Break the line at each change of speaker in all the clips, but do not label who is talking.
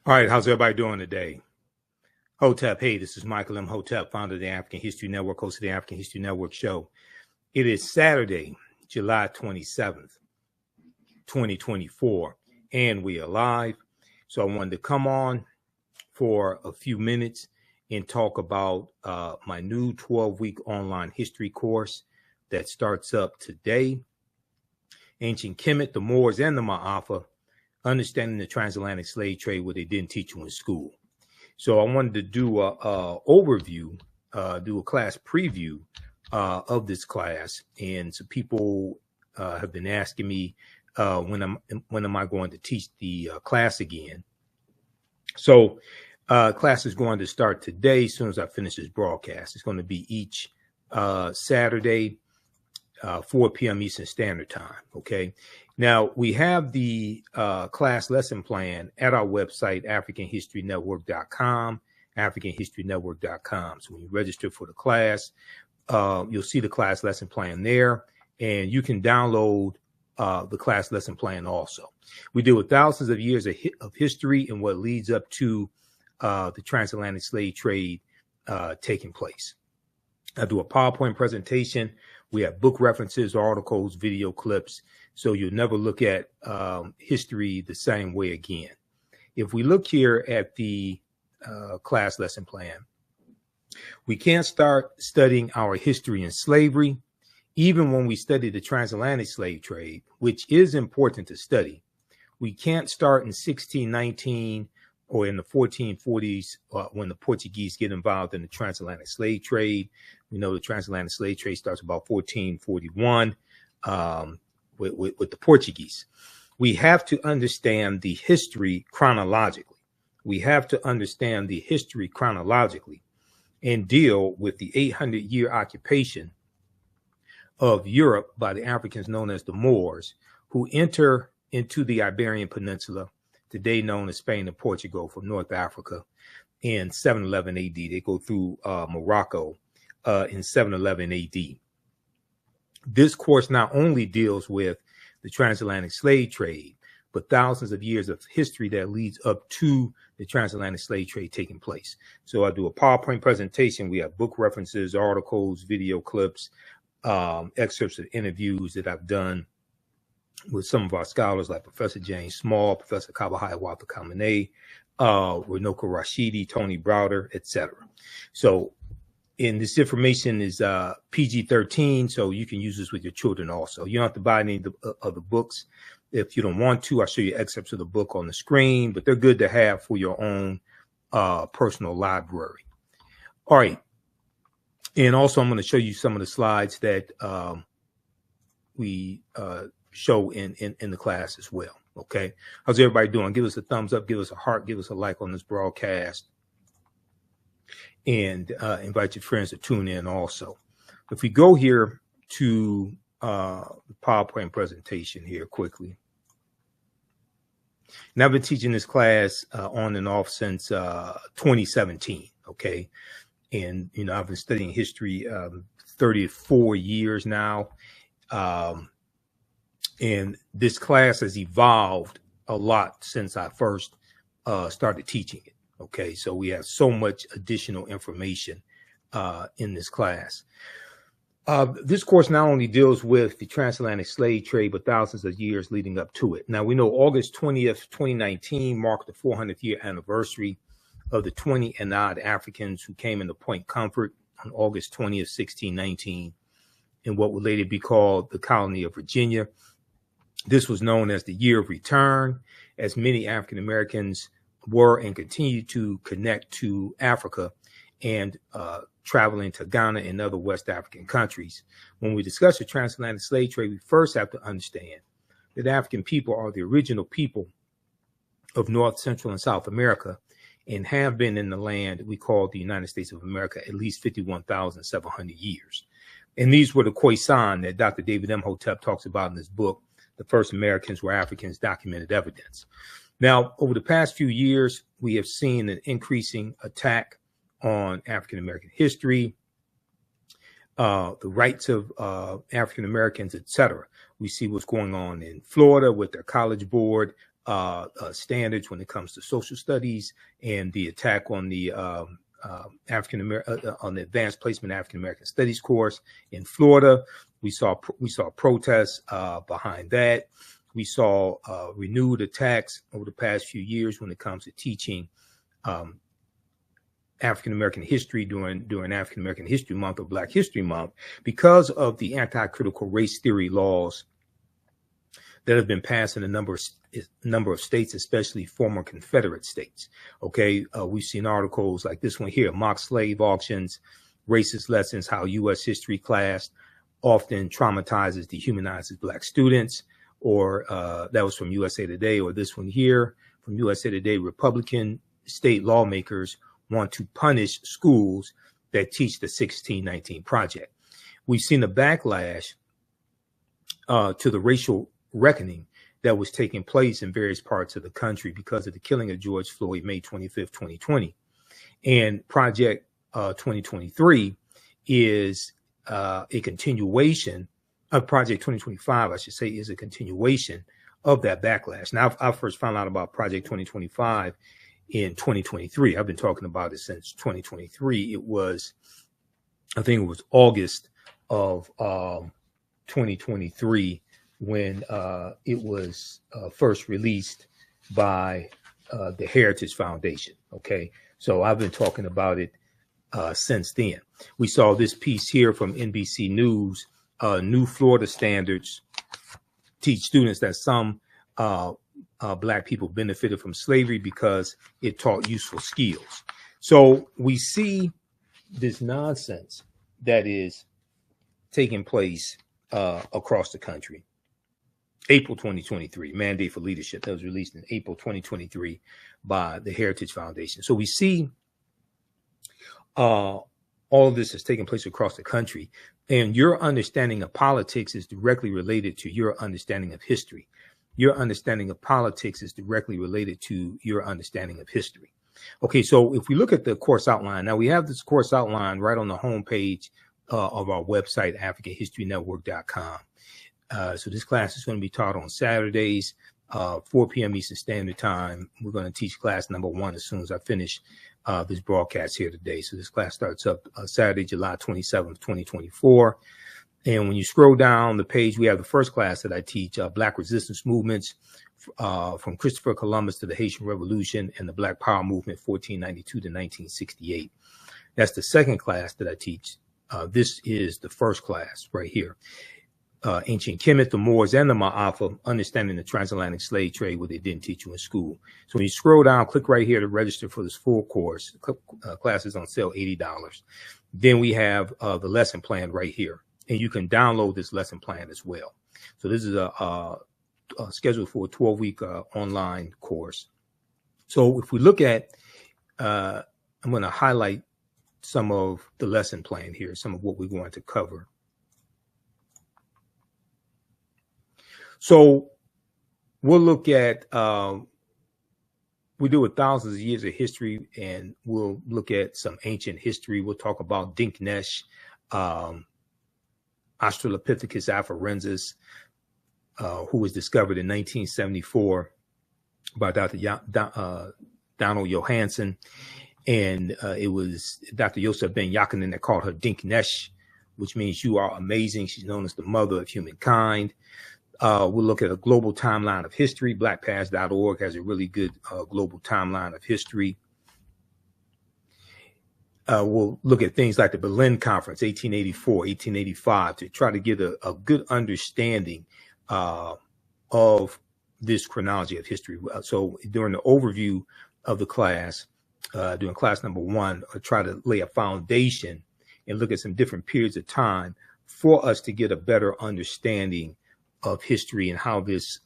All right, how's everybody doing today? Hotep, hey, this is Michael Imhotep, founder of the African History Network, host of the African History Network show. It is Saturday, July 27th, 2024, and we are live. So I wanted to come on for a few minutes and talk about my new 12-week online history course that starts up today. Ancient Kemet, the Moors, and the Ma'afa, Understanding the Transatlantic Slave Trade, what they didn't teach you in school. So I wanted to do a overview, do a class preview of this class, and some people have been asking me when am I going to teach the class again. So class is going to start today as soon as I finish this broadcast. It's going to be each Saturday, 4 p.m. Eastern Standard Time. Okay. Now we have the class lesson plan at our website, AfricanHistoryNetwork.com, AfricanHistoryNetwork.com. So when you register for the class, you'll see the class lesson plan there, and you can download the class lesson plan also. We deal with thousands of years of history and what leads up to the transatlantic slave trade taking place. I do a PowerPoint presentation. We have book references, articles, video clips, so you'll never look at history the same way again. If we look here at the class lesson plan, we can't start studying our history in slavery, even when we study the transatlantic slave trade, which is important to study. We can't start in 1619 or in the 1440s when the Portuguese get involved in the transatlantic slave trade. We know the transatlantic slave trade starts about 1441 with the Portuguese. We have to understand the history chronologically. We have to understand the history chronologically and deal with the 800-year occupation of Europe by the Africans known as the Moors, who enter into the Iberian Peninsula, today known as Spain and Portugal, from North Africa in 711 AD. They go through Morocco in 711 AD. This course not only deals with the transatlantic slave trade, but thousands of years of history that leads up to the transatlantic slave trade taking place. So I do a PowerPoint presentation. We have book references, articles, video clips, excerpts of interviews that I've done with some of our scholars like Professor James Small, Professor Kabahaya Walter Kamene, Renoka Rashidi, Tony Browder, etc. So, and this information is PG-13, so you can use this with your children also. You don't have to buy any of the books if you don't want to. I'll show you excerpts of the book on the screen, but they're good to have for your own personal library. All right. And also, I'm going to show you some of the slides that we show in the class as well. Okay. How's everybody doing? Give us a thumbs up, give us a heart, give us a like on this broadcast, and invite your friends to tune in also. If we go here to the PowerPoint presentation here quickly. And I've been teaching this class on and off since 2017. Okay. And, you know, I've been studying history 34 years now. And this class has evolved a lot since I first started teaching it. Okay, so we have so much additional information in this class. This course not only deals with the transatlantic slave trade, but thousands of years leading up to it. Now, we know August 20th, 2019 marked the 400th year anniversary of the 20 and odd Africans who came into Point Comfort on August 20th, 1619, in what would later be called the colony of Virginia. This was known as the Year of Return, as many African Americans were and continue to connect to Africa and traveling to Ghana and other West African countries. When we discuss the transatlantic slave trade, we first have to understand that African people are the original people of North, Central, and South America, and have been in the land we call the United States of America at least 51,700 years. And these were the Khoisan that Dr. David Imhotep talks about in his book, The First Americans Were Africans, Documented Evidence. Now, over the past few years, we have seen an increasing attack on African American history, the rights of African Americans, etc. We see what's going on in Florida with their college board standards when it comes to social studies and the attack on the on the advanced placement African American Studies course in Florida. We saw protests behind that. We saw renewed attacks over the past few years when it comes to teaching African American history during African American History Month or Black History Month, because of the anti-critical race theory laws that have been passed in a number of states, especially former Confederate states. Okay, we've seen articles like this one here: mock slave auctions, racist lessons, how U.S. history class often traumatizes, dehumanizes Black students. Or that was from USA Today. Or this one here from USA Today: Republican state lawmakers want to punish schools that teach the 1619 Project. We've seen a backlash to the racial reckoning that was taking place in various parts of the country because of the killing of George Floyd, May 25th, 2020. And Project 2023 is a continuation of Project 2025, I should say, is a continuation of that backlash. Now, I first found out about Project 2025 in 2023. I've been talking about it since 2023. It was, I think it was August of 2023 when it was first released by the Heritage Foundation. Okay, so I've been talking about it since then. We saw this piece here from NBC News. New Florida standards teach students that some Black people benefited from slavery because it taught useful skills. So we see this nonsense that is taking place across the country. April 2023, Mandate for Leadership, that was released in April 2023 by the Heritage Foundation. So we see all of this is taking place across the country, and your understanding of politics is directly related to your understanding of history. Your understanding of politics is directly related to your understanding of history. Okay, so if we look at the course outline, now we have this course outline right on the homepage of our website, AfricanHistoryNetwork.com. So this class is going to be taught on Saturdays, 4 p.m. Eastern Standard Time. We're going to teach class number 1 as soon as I finish this broadcast here today. So this class starts up Saturday, July 27th, 2024. And when you scroll down the page, we have the first class that I teach, Black Resistance Movements, from Christopher Columbus to the Haitian Revolution and the Black Power Movement, 1492 to 1968. That's the second class that I teach. This is the first class right here. Ancient Kemet, the Moors, and the Ma'afa, understanding the transatlantic slave trade, what they didn't teach you in school. So when you scroll down, click right here to register for this full course. Classes on sale, $80. Then we have the lesson plan right here, and you can download this lesson plan as well. So this is a scheduled for a 12-week online course. So if we look at, I'm going to highlight some of the lesson plan here, some of what we're going to cover. So we'll look at, we do with thousands of years of history, and we'll look at some ancient history. We'll talk about Dinknesh, Australopithecus afarensis, who was discovered in 1974 by Dr. Donald Johansen. And it was Dr. Yosef Ben Yakinen that called her Dinknesh, which means you are amazing. She's known as the mother of humankind. We'll look at a global timeline of history. BlackPast.org has a really good global timeline of history. We'll look at things like the Berlin Conference, 1884, 1885, to try to get a good understanding of this chronology of history. So during the overview of the class, during class number 1, I'll try to lay a foundation and look at some different periods of time for us to get a better understanding of history and how this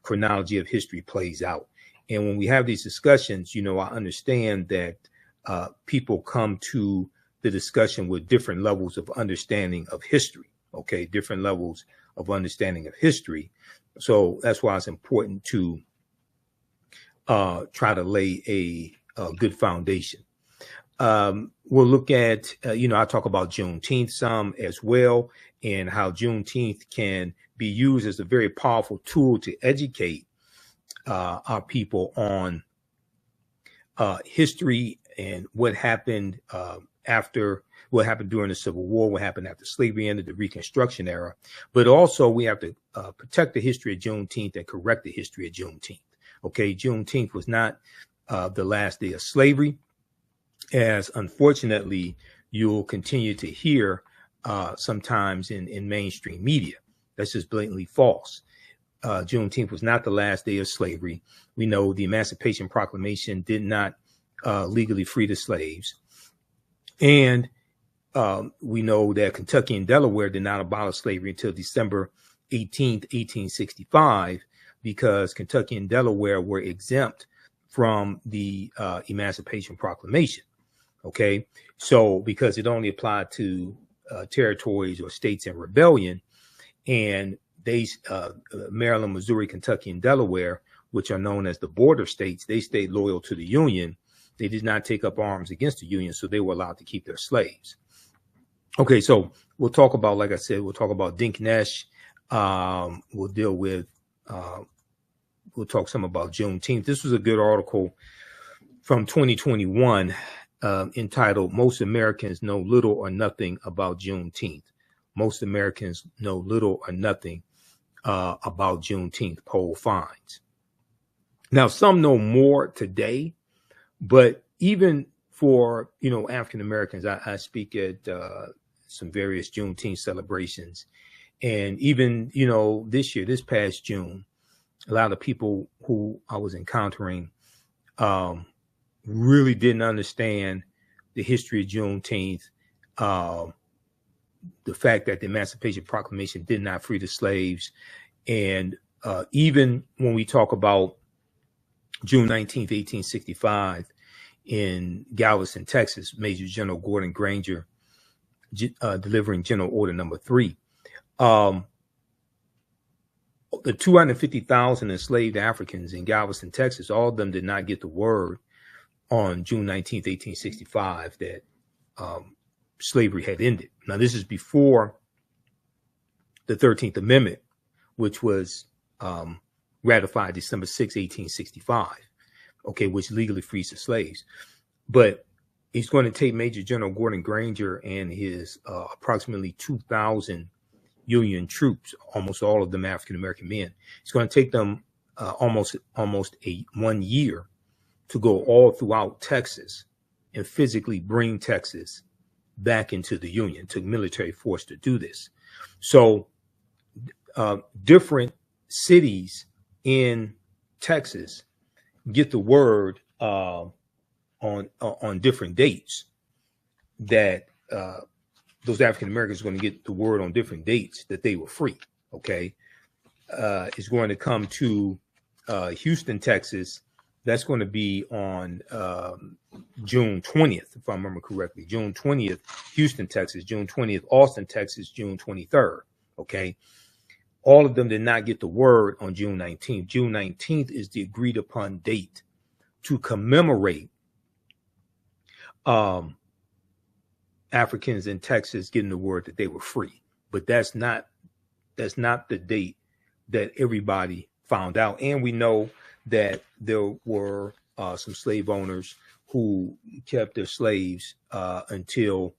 chronology of history plays out. And when we have these discussions, you know, I understand that people come to the discussion with different levels of understanding of history, okay, different levels of understanding of history. So that's why it's important to try to lay a good foundation. We'll look at, you know, I talk about Juneteenth some as well, and how Juneteenth can be used as a very powerful tool to educate our people on history and what happened after, what happened during the Civil War, what happened after slavery ended, the Reconstruction era. But also we have to protect the history of Juneteenth and correct the history of Juneteenth. Okay, Juneteenth was not the last day of slavery, as unfortunately you'll continue to hear sometimes in mainstream media. That's just blatantly false. Juneteenth was not the last day of slavery. We know the Emancipation Proclamation did not legally free the slaves. And we know that Kentucky and Delaware did not abolish slavery until December 18th, 1865, because Kentucky and Delaware were exempt from the Emancipation Proclamation. Okay, so because it only applied to territories or states in rebellion, and they, Maryland, Missouri, Kentucky, and Delaware, which are known as the border states, they stayed loyal to the Union. They did not take up arms against the Union, so they were allowed to keep their slaves. Okay, so we'll talk about, like I said, we'll talk about Dinknesh. We'll deal with, we'll talk some about Juneteenth. This was a good article from 2021 entitled, "Most Americans Know Little or Nothing About Juneteenth." Most Americans know little or nothing about Juneteenth, poll finds. Now, some know more today, but even for, African Americans, I speak at some various Juneteenth celebrations. And even, this past June, a lot of people who I was encountering really didn't understand the history of Juneteenth, the fact that the Emancipation Proclamation did not free the slaves. And even when we talk about June 19th, 1865, in Galveston, Texas, Major General Gordon Granger delivering General Order Number 3. The 250,000 enslaved Africans in Galveston, Texas, all of them did not get the word on June 19th, 1865, that slavery had ended. Now, this is before the 13th Amendment, which was ratified December 6, 1865, okay, which legally frees the slaves. But it's going to take Major General Gordon Granger and his approximately 2,000 Union troops, almost all of them African-American men. It's going to take them almost 1 year to go all throughout Texas and physically bring Texas back into the Union. It took military force to do this. So different cities in Texas get the word on different dates that those African Americans are going to get the word on different dates that they were free. Okay, it's going to come to Houston, Texas. That's going to be on June 20th, if I remember correctly. June 20th, Houston, Texas. June 20th, Austin, Texas. June 23rd. Okay. All of them did not get the word on June 19th. June 19th is the agreed upon date to commemorate Africans in Texas getting the word that they were free. But that's not the date that everybody found out. And we know that there were some slave owners who kept their slaves until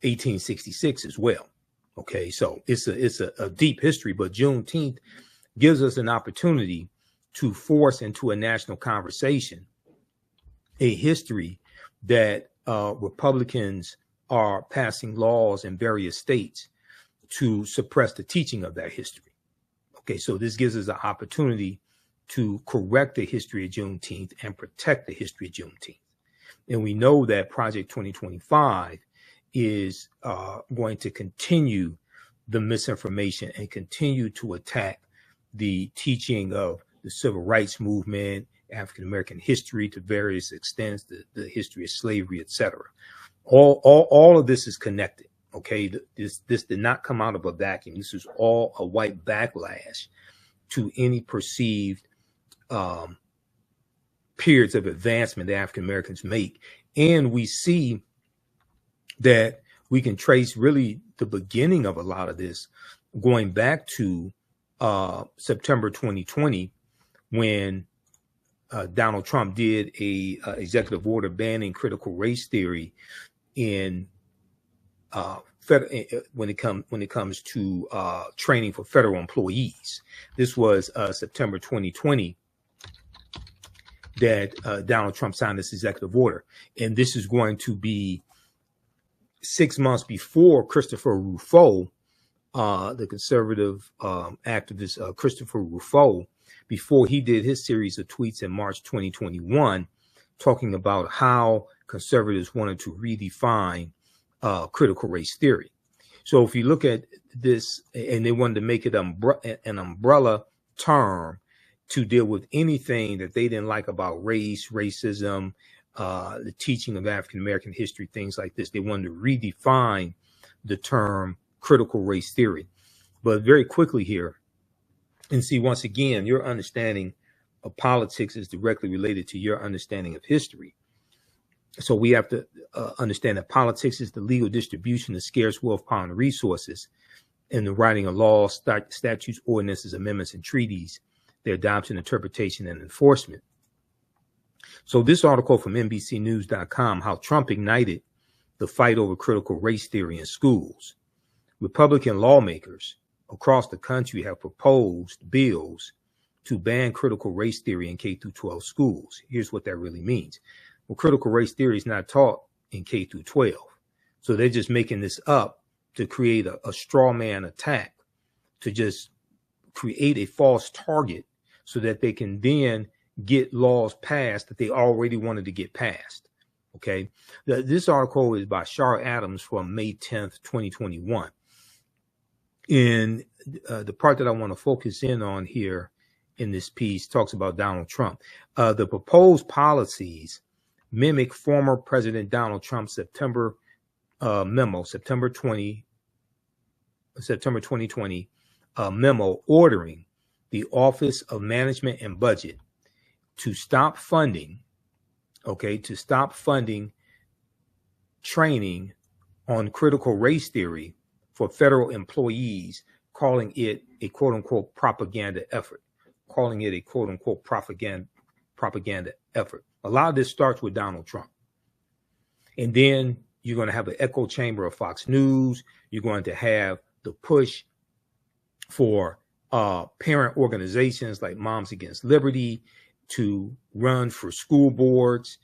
1866 as well. Okay, so it's a deep history, but Juneteenth gives us an opportunity to force into a national conversation a history that Republicans are passing laws in various states to suppress the teaching of that history. Okay, so this gives us an opportunity to correct the history of Juneteenth and protect the history of Juneteenth. And we know that Project 2025 is going to continue the misinformation and continue to attack the teaching of the civil rights movement, African-American history to various extents, the history of slavery, etc. All of this is connected. Okay, this did not come out of a vacuum. This is all a white backlash to any perceived periods of advancement that African Americans make. And we see that we can trace really the beginning of a lot of this going back to September 2020, when Donald Trump did a executive order banning critical race theory in when it comes to training for federal employees. This was September 2020 that Donald Trump signed this executive order, and this is going to be 6 months before Christopher Rufo, the conservative activist Christopher Rufo, before he did his series of tweets in March 2021, talking about how conservatives wanted to redefine critical race theory. So if you look at this, and they wanted to make it an umbrella term to deal with anything that they didn't like about race, racism, the teaching of African-American history, things like this. They wanted to redefine the term critical race theory. But very quickly here, and see, once again, your understanding of politics is directly related to your understanding of history. So we have to understand that politics is the legal distribution of scarce wealth, power, and resources, and the writing of laws, statutes, ordinances, amendments, and treaties, their adoption, interpretation, and enforcement. So this article from NBCnews.com, how Trump ignited the fight over critical race theory in schools. Republican lawmakers across the country have proposed bills to ban critical race theory in K-12 schools. Here's what that really means. Well, critical race theory is not taught in K-12. So they're just making this up to create a straw man attack, to just create a false target so that they can then get laws passed that they already wanted to get passed. Okay. This article is by Shar Adams from May 10th, 2021. And the part that I want to focus in on here in this piece talks about Donald Trump. The proposed policies mimic former President Donald Trump's September memo, September 2020 memo ordering the Office of Management and Budget to stop funding, training on critical race theory for federal employees, calling it a quote unquote propaganda effort, propaganda effort. A lot of this starts with Donald Trump. And then you're going to have the echo chamber of Fox News. You're going to have the push for parent organizations like Moms Against Liberty to run for school boards,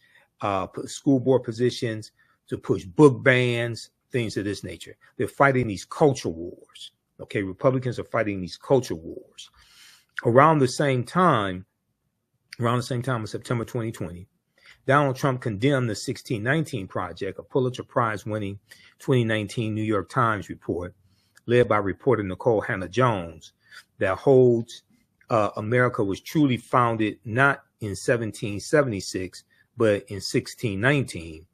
school board positions, to push book bans, things of this nature. They're fighting these culture wars. Okay, Republicans are fighting these culture wars. Around the same time of September 2020, Donald Trump condemned the 1619 Project, a Pulitzer Prize winning 2019 New York Times report led by reporter Nicole Hannah-Jones that holds America was truly founded not in 1776, but in 1619,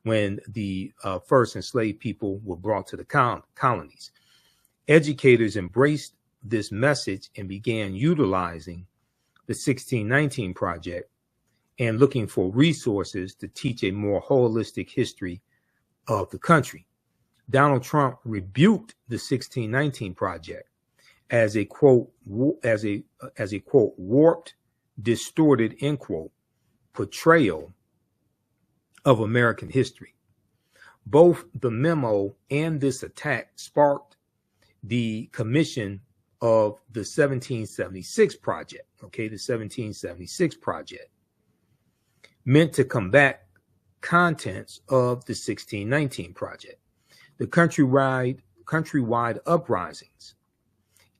when the first enslaved people were brought to the colonies. Educators embraced this message and began utilizing the 1619 Project and looking for resources to teach a more holistic history of the country. Donald Trump rebuked the 1619 Project as a quote, warped, distorted, end quote, portrayal of American history. Both the memo and this attack sparked the commission of the 1776 Project, okay, the 1776 Project, meant to combat contents of the 1619 Project. The countrywide uprisings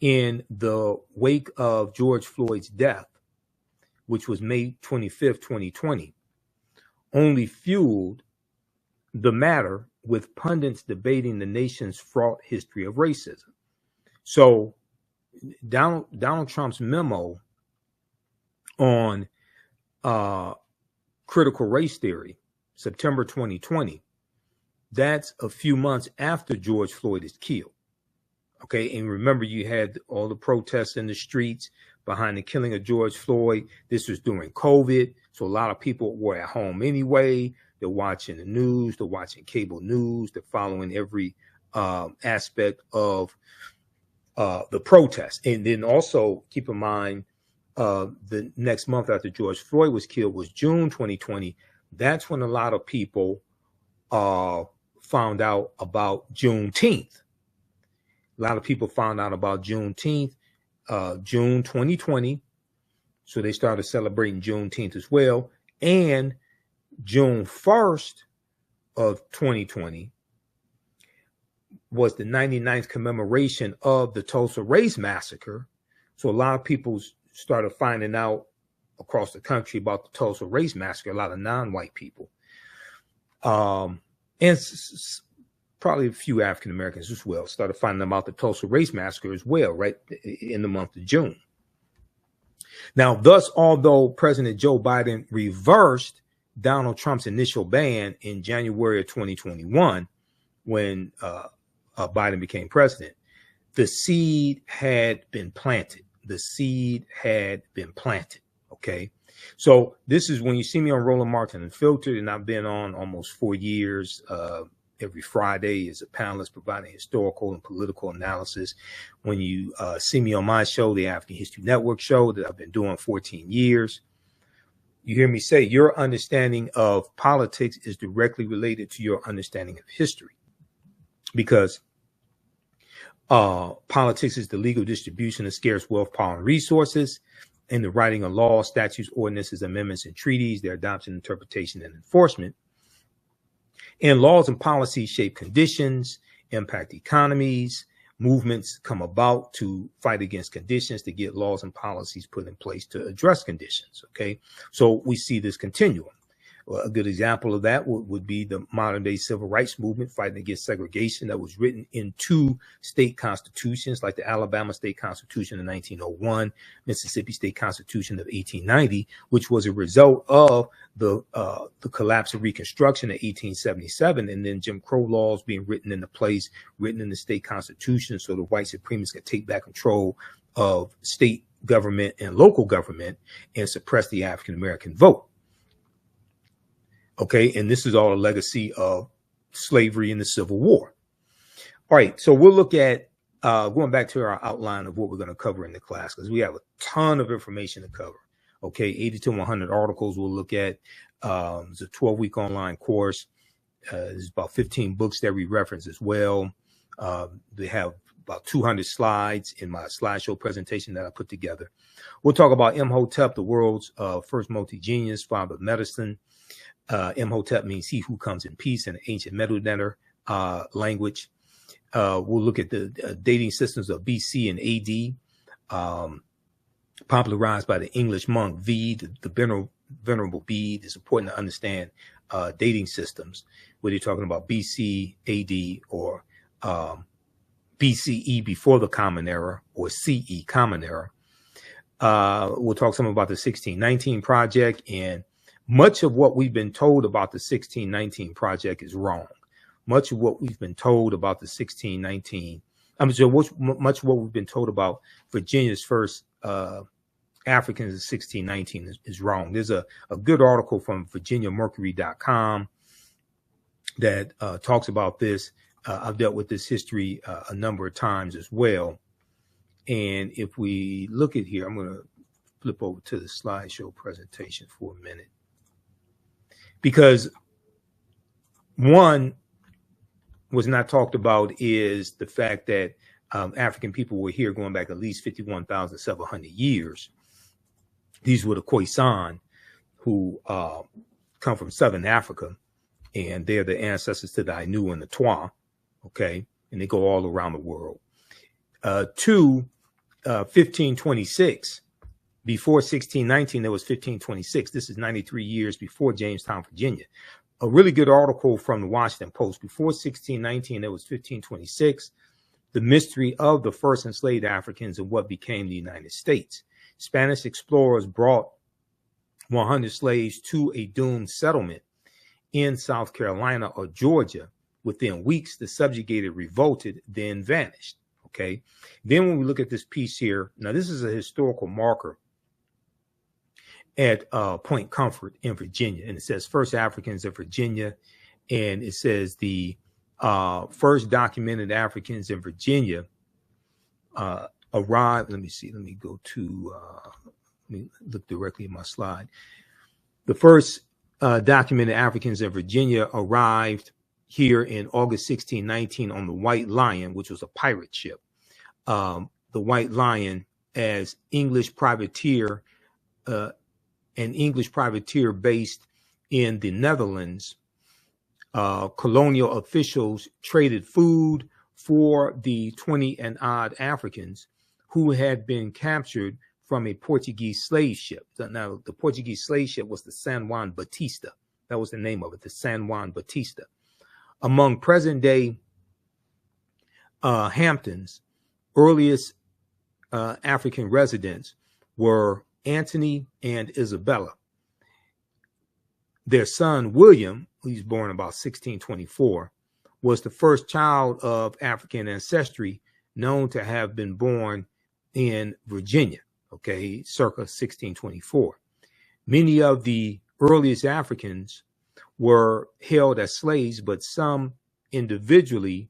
in the wake of George Floyd's death, which was May 25th, 2020, only fueled the matter, with pundits debating the nation's fraught history of racism. So Donald Trump's memo on critical race theory, September 2020, that's a few months after George Floyd is killed. Okay, and remember, you had all the protests in the streets behind the killing of George Floyd. This was during COVID, so a lot of people were at home anyway. They're watching the news, they're watching cable news, they're following every aspect of the protest. And then also keep in mind the next month after George Floyd was killed was June 2020. That's when a lot of people found out about Juneteenth. A lot of people found out about Juneteenth, June 2020. So they started celebrating Juneteenth as well. And June 1st of 2020 was the 99th commemoration of the Tulsa Race Massacre. So a lot of people started finding out across the country about the Tulsa Race Massacre, a lot of non-white people. And probably a few African Americans as well started finding about the Tulsa Race Massacre as well, right in the month of June. Now, thus, although President Joe Biden reversed Donald Trump's initial ban in January of 2021, when Biden became president, the seed had been planted. The seed had been planted. Okay. So this is when you see me on Roland Martin Unfiltered, and I've been on almost 4 years. Every Friday as a panelist providing historical and political analysis. When you see me on my show, the African History Network show that I've been doing 14 years, you hear me say your understanding of politics is directly related to your understanding of history, because politics is the legal distribution of scarce wealth, power, and resources, and the writing of laws, statutes, ordinances, amendments, and treaties, their adoption, interpretation, and enforcement. And laws and policies shape conditions, impact economies, movements come about to fight against conditions, to get laws and policies put in place to address conditions. Okay, so we see this continuum. Well, a good example of that would be the modern day civil rights movement fighting against segregation that was written into state constitutions, like the Alabama State Constitution of 1901, Mississippi State Constitution of 1890, which was a result of the collapse of Reconstruction in 1877, and then Jim Crow laws being written into place, written in the state constitution, so the white supremacists could take back control of state government and local government and suppress the African American vote. Okay, and this is all a legacy of slavery and the Civil War. All right, so we'll look at going back to our outline of what we're going to cover in the class, because we have a ton of information to cover. Okay, 80 to 100 articles we'll look at. It's a 12-week online course. There's about 15 books that we reference as well. They have about 200 slides in my slideshow presentation that I put together. We'll talk about Imhotep, the world's first multi-genius, father of medicine. Imhotep means he who comes in peace in the ancient Medu Neter language. We'll look at the dating systems of BC and AD, popularized by the English monk Bede, the Venerable Bede. It's important to understand dating systems, whether you're talking about BC, AD, or BCE, before the Common Era, or CE, Common Era. We'll talk some about the 1619 Project, and much of what we've been told about the 1619 Project is wrong. Much of what we've been told about the 1619, much of what we've been told about Virginia's first Africans in 1619 is wrong. There's a good article from VirginiaMercury.com that talks about this. I've dealt with this history a number of times as well. And if we look at here, I'm going to flip over to the slideshow presentation for a minute. Because one was not talked about is the fact that African people were here going back at least 51,700 years. These were the Khoisan, who come from Southern Africa, and they're the ancestors to the Ainu and the Twa, okay? And they go all around the world. 1526, before 1619, there was 1526. This is 93 years before Jamestown, Virginia. A really good article from the Washington Post. Before 1619, there was 1526. The mystery of the first enslaved Africans and what became the United States. Spanish explorers brought 100 slaves to a doomed settlement in South Carolina or Georgia. Within weeks, the subjugated revolted, then vanished. Okay. Then when we look at this piece here, now this is a historical marker at Point Comfort in Virginia, and it says first Africans of Virginia, and it says the first documented Africans in Virginia arrived. Let me see. Let me go to me look directly at my slide. The first documented Africans in Virginia arrived here in August 1619 on the White Lion, which was a pirate ship. The White Lion, as English privateer, an English privateer based in the Netherlands. Colonial officials traded food for the 20 and odd Africans who had been captured from a Portuguese slave ship. Now, the Portuguese slave ship was the San Juan Batista. That was the name of it, the San Juan Batista. Among present-day Hampton's earliest African residents were Anthony and Isabella. Their son, William, who was born about 1624, was the first child of African ancestry known to have been born in Virginia, okay, circa 1624. Many of the earliest Africans were held as slaves, but some individuals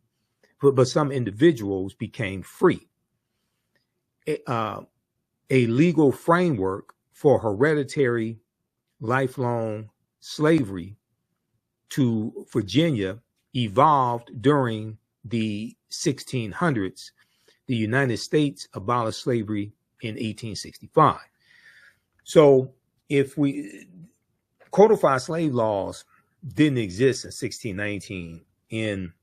became free. A legal framework for hereditary lifelong slavery to Virginia evolved during the 1600s. The United States abolished slavery in 1865. So if we codified slave laws didn't exist in 1619 in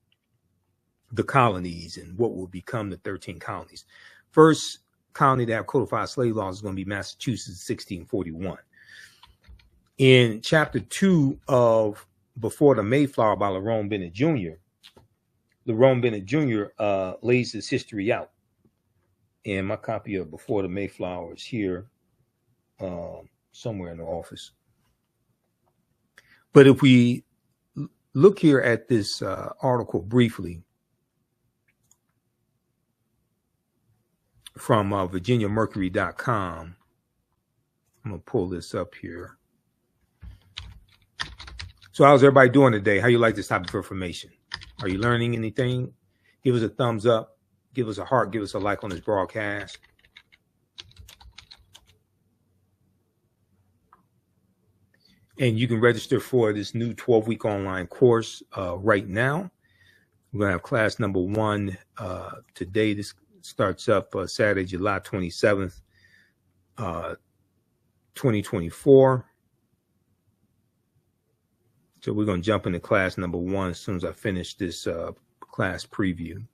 the colonies and what will become the 13 colonies. First colony to have codified slave laws is going to be Massachusetts, 1641. In chapter 2 of Before the Mayflower by Lerone Bennett Jr., Lerone Bennett Jr. Lays his history out. And my copy of Before the Mayflower is here somewhere in the office. But if we look here at this article briefly from VirginiaMercury.com, I'm going to pull this up here. So how's everybody doing today? How you like this type of information? Are you learning anything? Give us a thumbs up. Give us a heart. Give us a like on this broadcast. And you can register for this new 12-week online course right now. We're going to have class number 1 today. This starts up Saturday, July 27th, 2024. So we're going to jump into class number 1 as soon as I finish this class preview.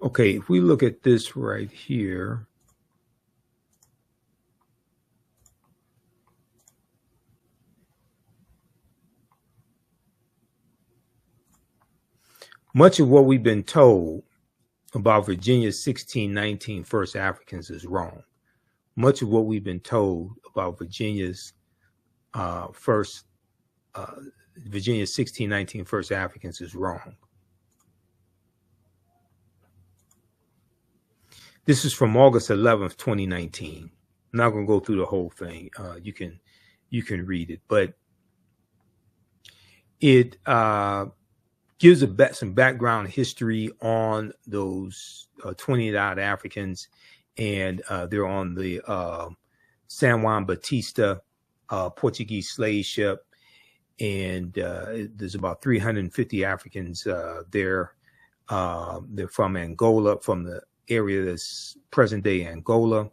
Okay, if we look at this right here. Much of what we've been told about Virginia's 1619 first Africans is wrong. Much of what we've been told about Virginia's 1619 first Africans is wrong. This is from August 11th, 2019. I'm not going to go through the whole thing. You can read it, but it gives some background history on those 20-odd Africans, and they're on the San Juan Batista Portuguese slave ship, and there's about 350 Africans there. They're from Angola, from the area that's present-day Angola.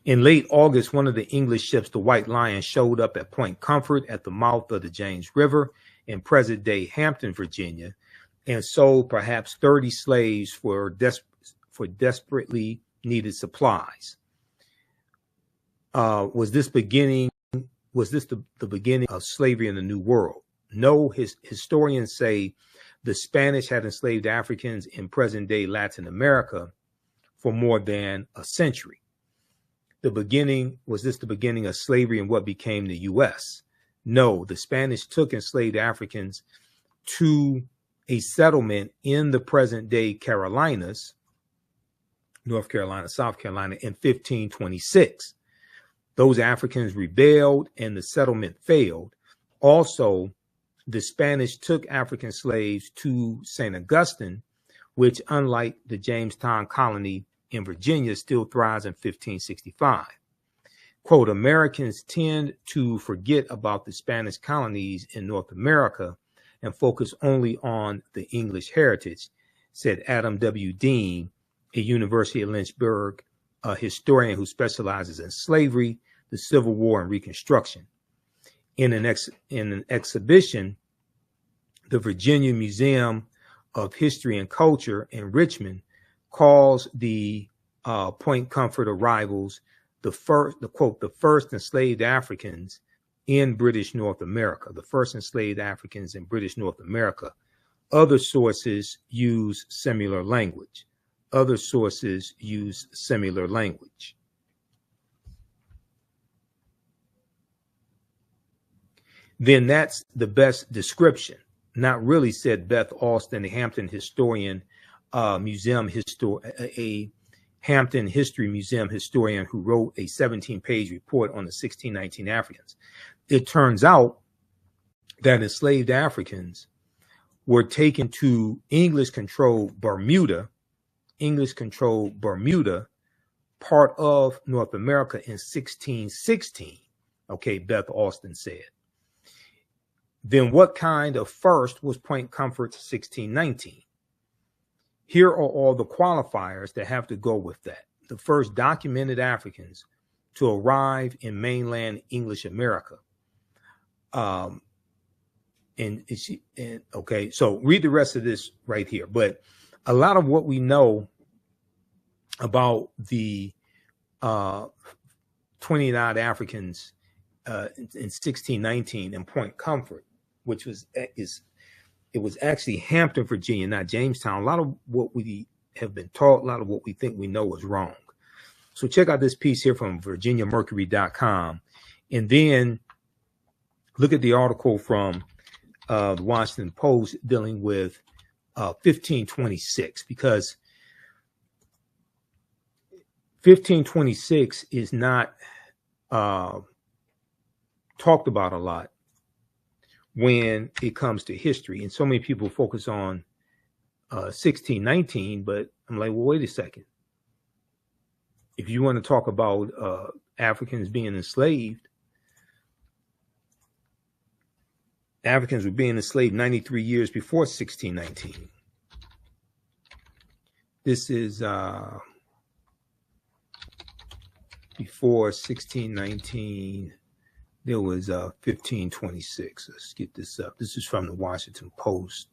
In late August, one of the English ships, the White Lion, showed up at Point Comfort at the mouth of the James River in present-day Hampton, Virginia, and sold perhaps 30 slaves for desperately needed supplies. Was this the beginning of slavery in the New World? No, historians say the Spanish had enslaved Africans in present-day Latin America for more than a century. Was this the beginning of slavery in what became the U.S.? No, the Spanish took enslaved Africans to a settlement in the present-day Carolinas, North Carolina, South Carolina, in 1526. Those Africans rebelled and the settlement failed. Also, the Spanish took African slaves to St. Augustine, which, unlike the Jamestown colony in Virginia, still thrives in 1565. Quote, Americans tend to forget about the Spanish colonies in North America and focus only on the English heritage, said Adam W. Dean, a University of Lynchburg historian who specializes in slavery, the Civil War, and Reconstruction. In an exhibition, the Virginia Museum of History and Culture in Richmond calls the Point Comfort arrivals the first enslaved Africans in British North America, the first enslaved Africans in British North America. Other sources use similar language. Other sources use similar language. Then that's the best description. Not really, said Beth Alston, a Hampton historian, a Hampton History Museum historian who wrote a 17-page report on the 1619 Africans. It turns out that enslaved Africans were taken to English-controlled Bermuda, part of North America in 1616, okay, Beth Alston said. Then what kind of first was Point Comfort's 1619? Here are all the qualifiers that have to go with that. The first documented Africans to arrive in mainland English America. Okay, so read the rest of this right here. But a lot of what we know about the 29 Africans in 1619 in Point Comfort, which was it was actually Hampton, Virginia, not Jamestown. A lot of what we have been taught, a lot of what we think we know is wrong. So check out this piece here from VirginiaMercury.com, and then look at the article from the Washington Post dealing with 1526, because 1526 is not talked about a lot when it comes to history. And so many people focus on 1619, but I'm like, well, wait a second. If you want to talk about Africans being enslaved, Africans were being enslaved 93 years before 1619. This is before 1619. There was 1526. Let's get this up. This is from the Washington Post.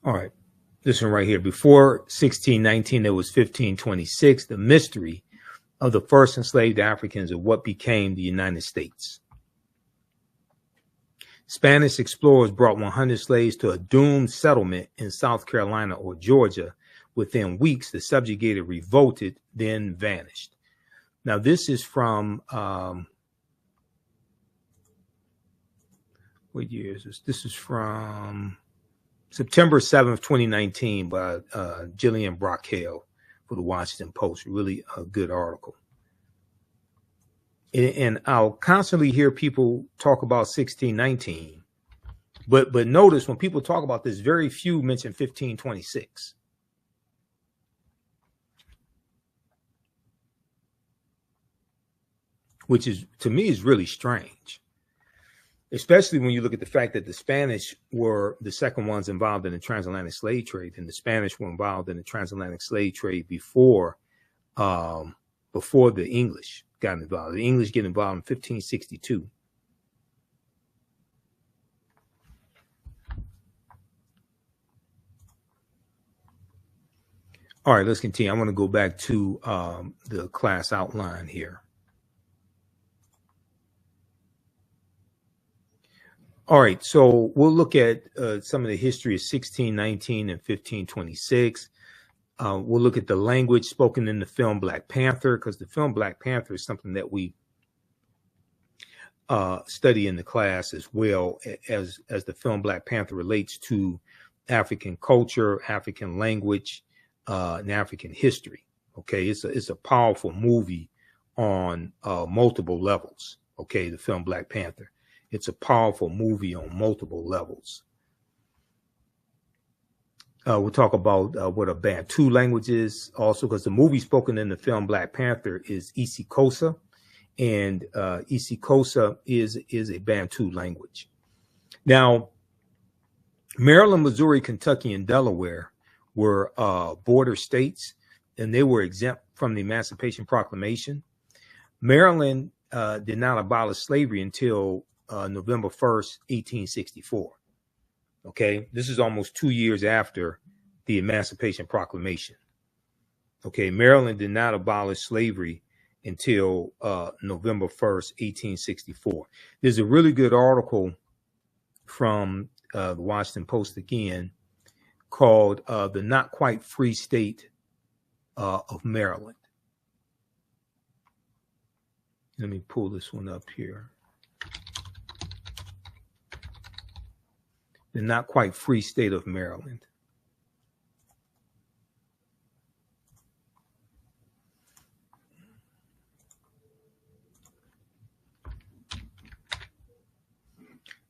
All right, this one right here. Before 1619, there was 1526, the mystery of the first enslaved Africans of what became the United States. Spanish explorers brought 100 slaves to a doomed settlement in South Carolina or Georgia. Within weeks, the subjugated revolted, then vanished. Now, this is from, what year is this? This is from September 7th, 2019 by Jillian Brockhale for the Washington Post. Really a good article. And I'll constantly hear people talk about 1619. But notice when people talk about this, very few mention 1526. Which is, to me, is really strange. Especially when you look at the fact that the Spanish were the second ones involved in the transatlantic slave trade, and the Spanish were involved in the transatlantic slave trade before the English got involved. The English get involved in 1562. All right, let's continue. I want to go back to the class outline here. All right, so we'll look at some of the history of 1619 and 1526. We'll look at the language spoken in the film Black Panther, because the film Black Panther is something that we study in the class as well, as the film Black Panther relates to African culture, African language, and African history. Okay, it's a powerful movie on multiple levels. Okay, the film Black Panther. It's a powerful movie on multiple levels. We'll talk about what a Bantu language is also, because the movie spoken in the film Black Panther is isiXhosa, and isiXhosa is a Bantu language. Now, Maryland, Missouri, Kentucky, and Delaware were border states, and they were exempt from the Emancipation Proclamation. Maryland did not abolish slavery until November 1st, 1864. Okay, this is almost 2 years after the Emancipation Proclamation. Okay, Maryland did not abolish slavery until November 1st, 1864. There's a really good article from the Washington Post again called The Not Quite Free State of Maryland. Let me pull this one up here. The Not Quite Free State of Maryland.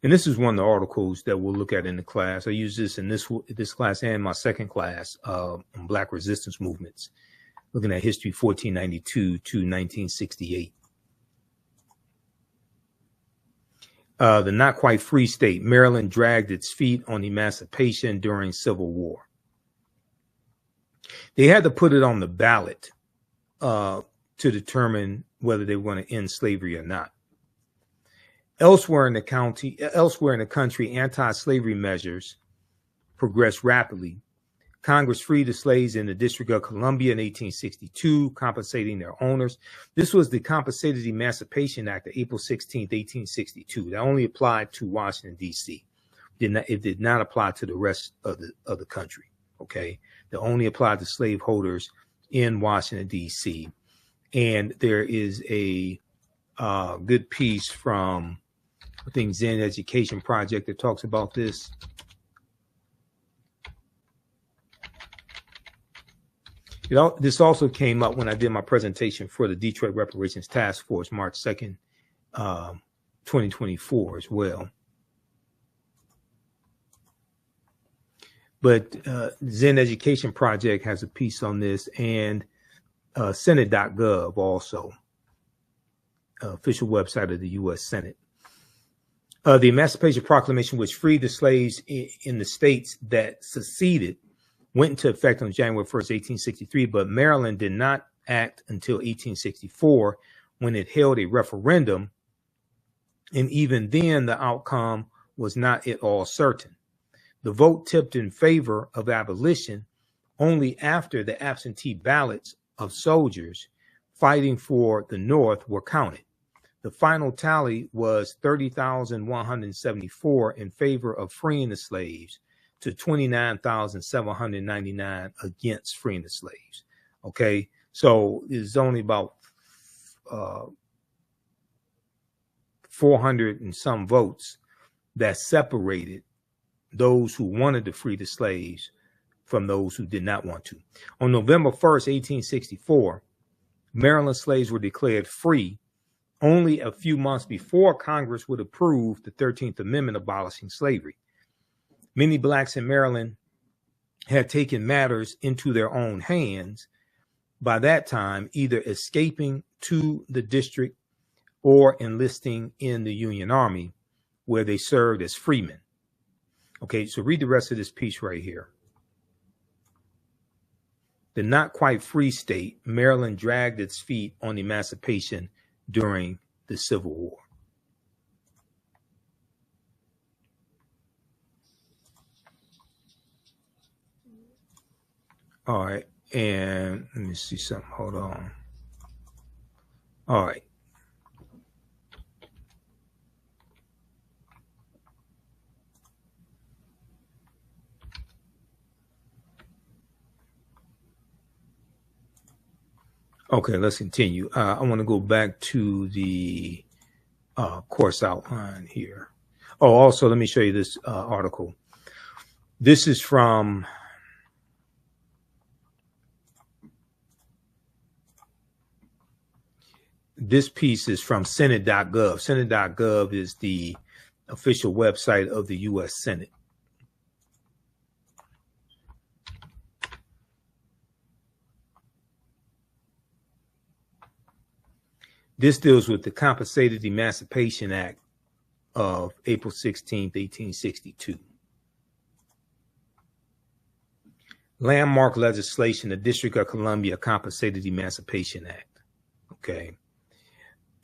And this is one of the articles that we'll look at in the class. I use this in this class and my second class on Black resistance movements, looking at history 1492 to 1968. The Not Quite Free State. Maryland dragged its feet on emancipation during Civil War. They had to put it on the ballot to determine whether they want to end slavery or not. Elsewhere in the country, anti-slavery measures progressed rapidly. Congress freed the slaves in the District of Columbia in 1862, compensating their owners. This was the Compensated Emancipation Act of April 16, 1862. That only applied to Washington, D.C. It did not apply to the rest of the country. Okay, that only applied to slaveholders in Washington, D.C. And there is a good piece from, I think, Zen Education Project that talks about this. This also came up when I did my presentation for the Detroit Reparations Task Force, March 2nd, 2024 as well. But Zen Education Project has a piece on this, and Senate.gov also, official website of the U.S. Senate. The Emancipation Proclamation, which freed the slaves in the states that seceded, went into effect on January 1st, 1863, but Maryland did not act until 1864 when it held a referendum. And even then, the outcome was not at all certain. The vote tipped in favor of abolition only after the absentee ballots of soldiers fighting for the North were counted. The final tally was 30,174 in favor of freeing the slaves to 29,799 against freeing the slaves. Okay, so there's only about 400 and some votes that separated those who wanted to free the slaves from those who did not want to. On November 1st, 1864, Maryland slaves were declared free only a few months before Congress would approve the 13th Amendment abolishing slavery. Many blacks in Maryland had taken matters into their own hands by that time, either escaping to the district or enlisting in the Union Army, where they served as freemen. Okay, so read the rest of this piece right here. The Not Quite Free State, Maryland dragged its feet on emancipation during the Civil War. All right, and let me see something. Hold on. All right. Okay, let's continue. I want to go back to the course outline here. Oh, also, let me show you this article. This is from this piece is from Senate.gov. Senate.gov is the official website of the U.S. Senate. This deals with the Compensated Emancipation Act of April 16th, 1862. Landmark legislation, the District of Columbia Compensated Emancipation Act. Okay.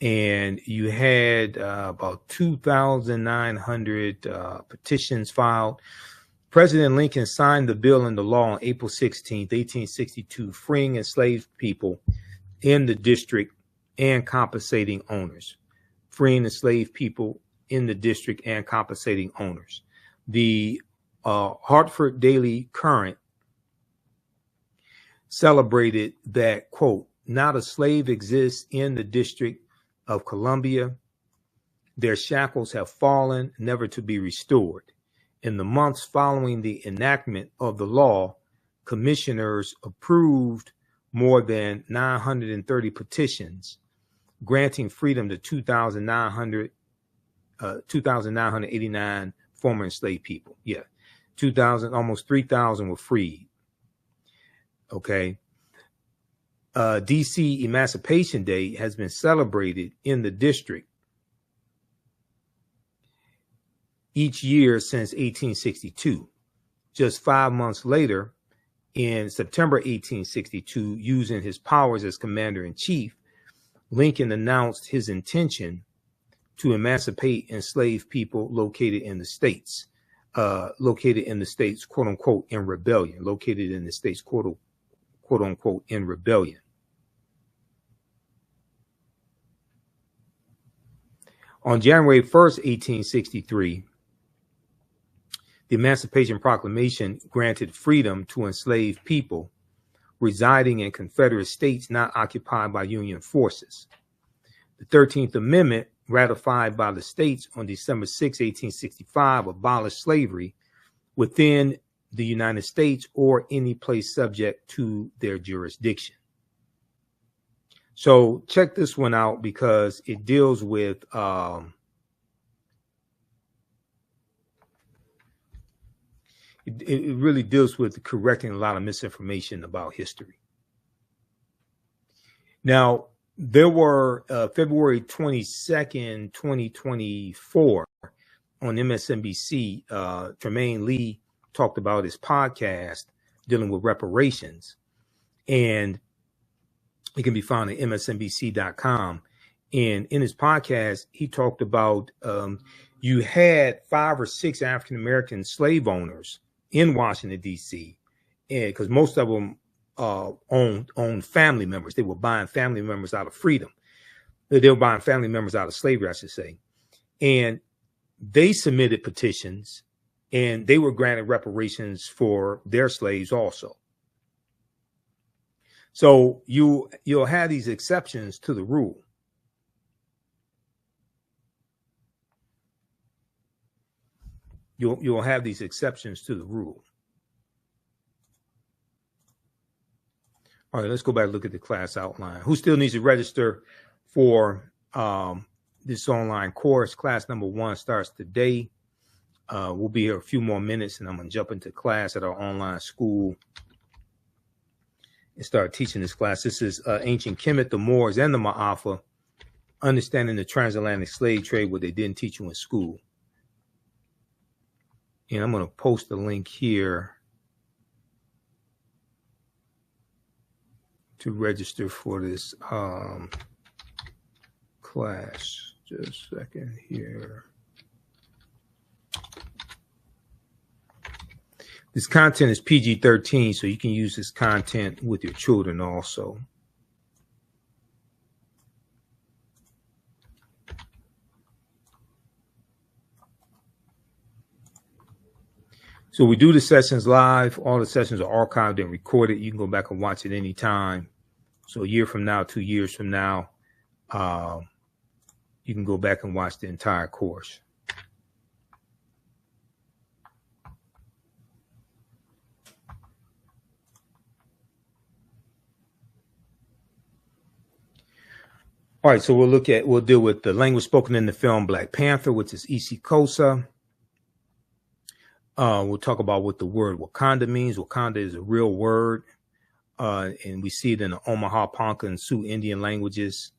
And you had about 2,900 petitions filed. President Lincoln signed the bill into law on April 16th, 1862, freeing enslaved people in the district and compensating owners. Freeing enslaved people in the district and compensating owners. The Hartford Daily Current celebrated that, quote, not a slave exists in the District of Columbia. Their shackles have fallen, never to be restored. In the months following the enactment of the law, commissioners approved more than 930 petitions, granting freedom to 2,989 former enslaved people. Yeah, 2,000, almost 3,000 were freed. Okay. DC Emancipation Day has been celebrated in the district each year since 1862. Just 5 months later, in September 1862, using his powers as commander-in-chief, Lincoln announced his intention to emancipate enslaved people located in the states, quote unquote, in rebellion, located in the states, quote unquote, in rebellion. On January 1st, 1863, the Emancipation Proclamation granted freedom to enslaved people residing in Confederate states not occupied by Union forces. The 13th Amendment, ratified by the states on December 6, 1865, abolished slavery within the United States or any place subject to their jurisdiction. So check this one out because it deals with it really deals with correcting a lot of misinformation about history. Now, there were February 22nd, 2024 on MSNBC, Tremaine Lee talked about his podcast dealing with reparations, and it can be found at msnbc.com. And in his podcast, he talked about you had 5 or 6 African-American slave owners in Washington, D.C., because most of them owned family members. They were buying family members out of freedom. They were buying family members out of slavery, I should say. And they submitted petitions, and they were granted reparations for their slaves also. So you'll have these exceptions to the rule. You'll have these exceptions to the rule. All right, let's go back and look at the class outline. Who still needs to register for this online course? Class number 1 starts today. We'll be here a few more minutes, and I'm going to jump into class at our online school and start teaching this class. This is Ancient Kemet, the Moors, and the Ma'afa, Understanding the Transatlantic Slave Trade, what they didn't teach you in school. And I'm going to post the link here to register for this class. Just a second here. This content is PG-13, so you can use this content with your children also. So we do the sessions live. All the sessions are archived and recorded. You can go back and watch it anytime. So a year from now, 2 years from now, you can go back and watch the entire course. All right, so we'll deal with the language spoken in the film Black Panther, which is Isikosa. We'll talk about what the word Wakanda means. Wakanda is a real word, and we see it in the Omaha, Ponca, and Sioux Indian languages.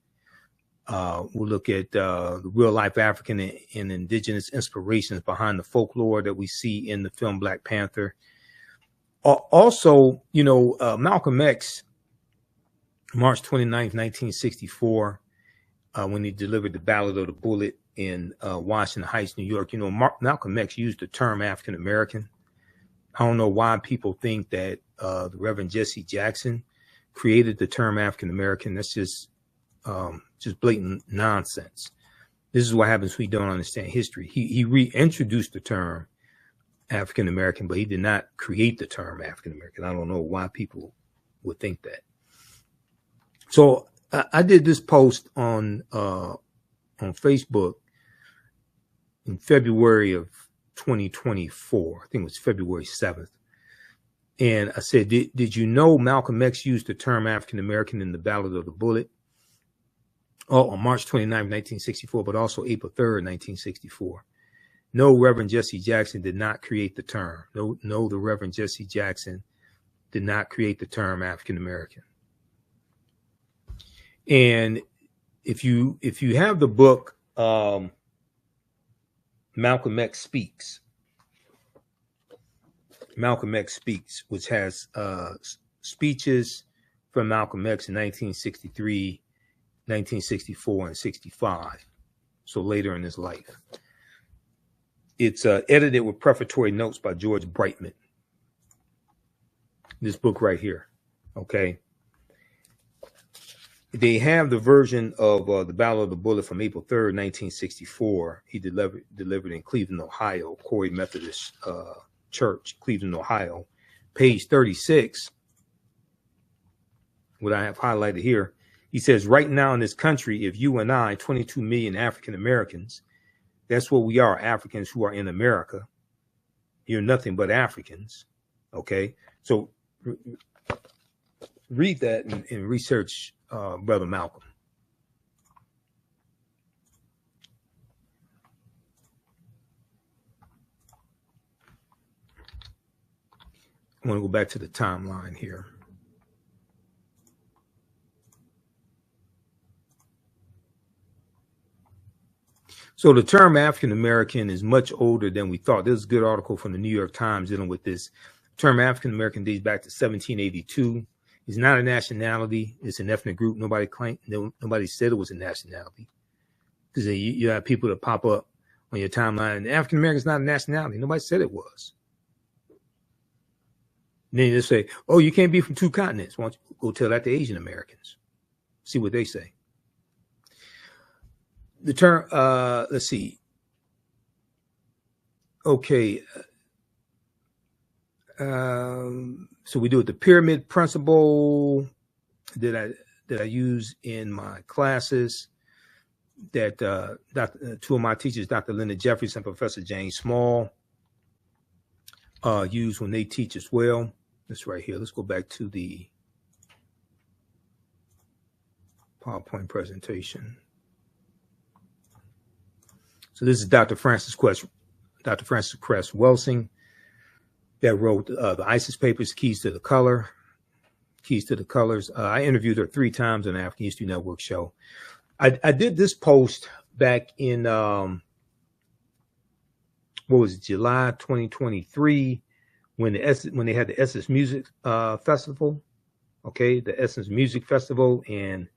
We'll look at the real-life African and indigenous inspirations behind the folklore that we see in the film Black Panther. Also, Malcolm X, March 29th, 1964, when he delivered the Ballad of the Bullet in Washington Heights, New York. Malcolm X used the term African American. I don't know why people think that the Reverend Jesse Jackson created the term African American. That's just blatant nonsense. This is what happens when we don't understand history. He reintroduced the term African American, but he did not create the term African American. I don't know why people would think that. So I did this post on Facebook in February of 2024. I think it was February 7th. And I said, did you know Malcolm X used the term African American in the Ballad of the Bullet? On March 29th, 1964, but also April 3rd, 1964. No, Reverend Jesse Jackson did not create the term. No, the Reverend Jesse Jackson did not create the term African American. And if you have the book Malcolm X Speaks, which has speeches from Malcolm X in 1963, 1964, and 65, so later in his life. It's edited with prefatory notes by George Brightman. This book right here, okay? They have the version of the Ballad of the Bullet from April 3rd, 1964. He delivered in Cleveland, Ohio, Corey Methodist Church, Cleveland, Ohio. Page 36, what I have highlighted here, he says, right now in this country, if you and I, 22 million African Americans, that's what we are, Africans who are in America. You're nothing but Africans. Okay. So read that and research Brother Malcolm. I want to go back to the timeline here. So the term African American is much older than we thought. There's a good article from the New York Times dealing with this. The term African American dates back to 1782. It's not a nationality. It's an ethnic group. Nobody said it was a nationality. Because you have people that pop up on your timeline. African American is not a nationality. Nobody said it was. And then they say, oh, you can't be from two continents. Why don't you go tell that to Asian Americans? See what they say. The term, let's see. Okay. So we do it. The pyramid principle that I use in my classes that two of my teachers, Dr. Linda Jeffries and Professor James Small, use when they teach as well. This right here. Let's go back to the PowerPoint presentation. So this is Dr. Francis Cress Welsing that wrote the ISIS papers, Keys to the Colors. I interviewed her 3 times on the African History Network show. I did this post back in, July 2023, when they had the Essence Music Festival. Okay, the Essence Music Festival, and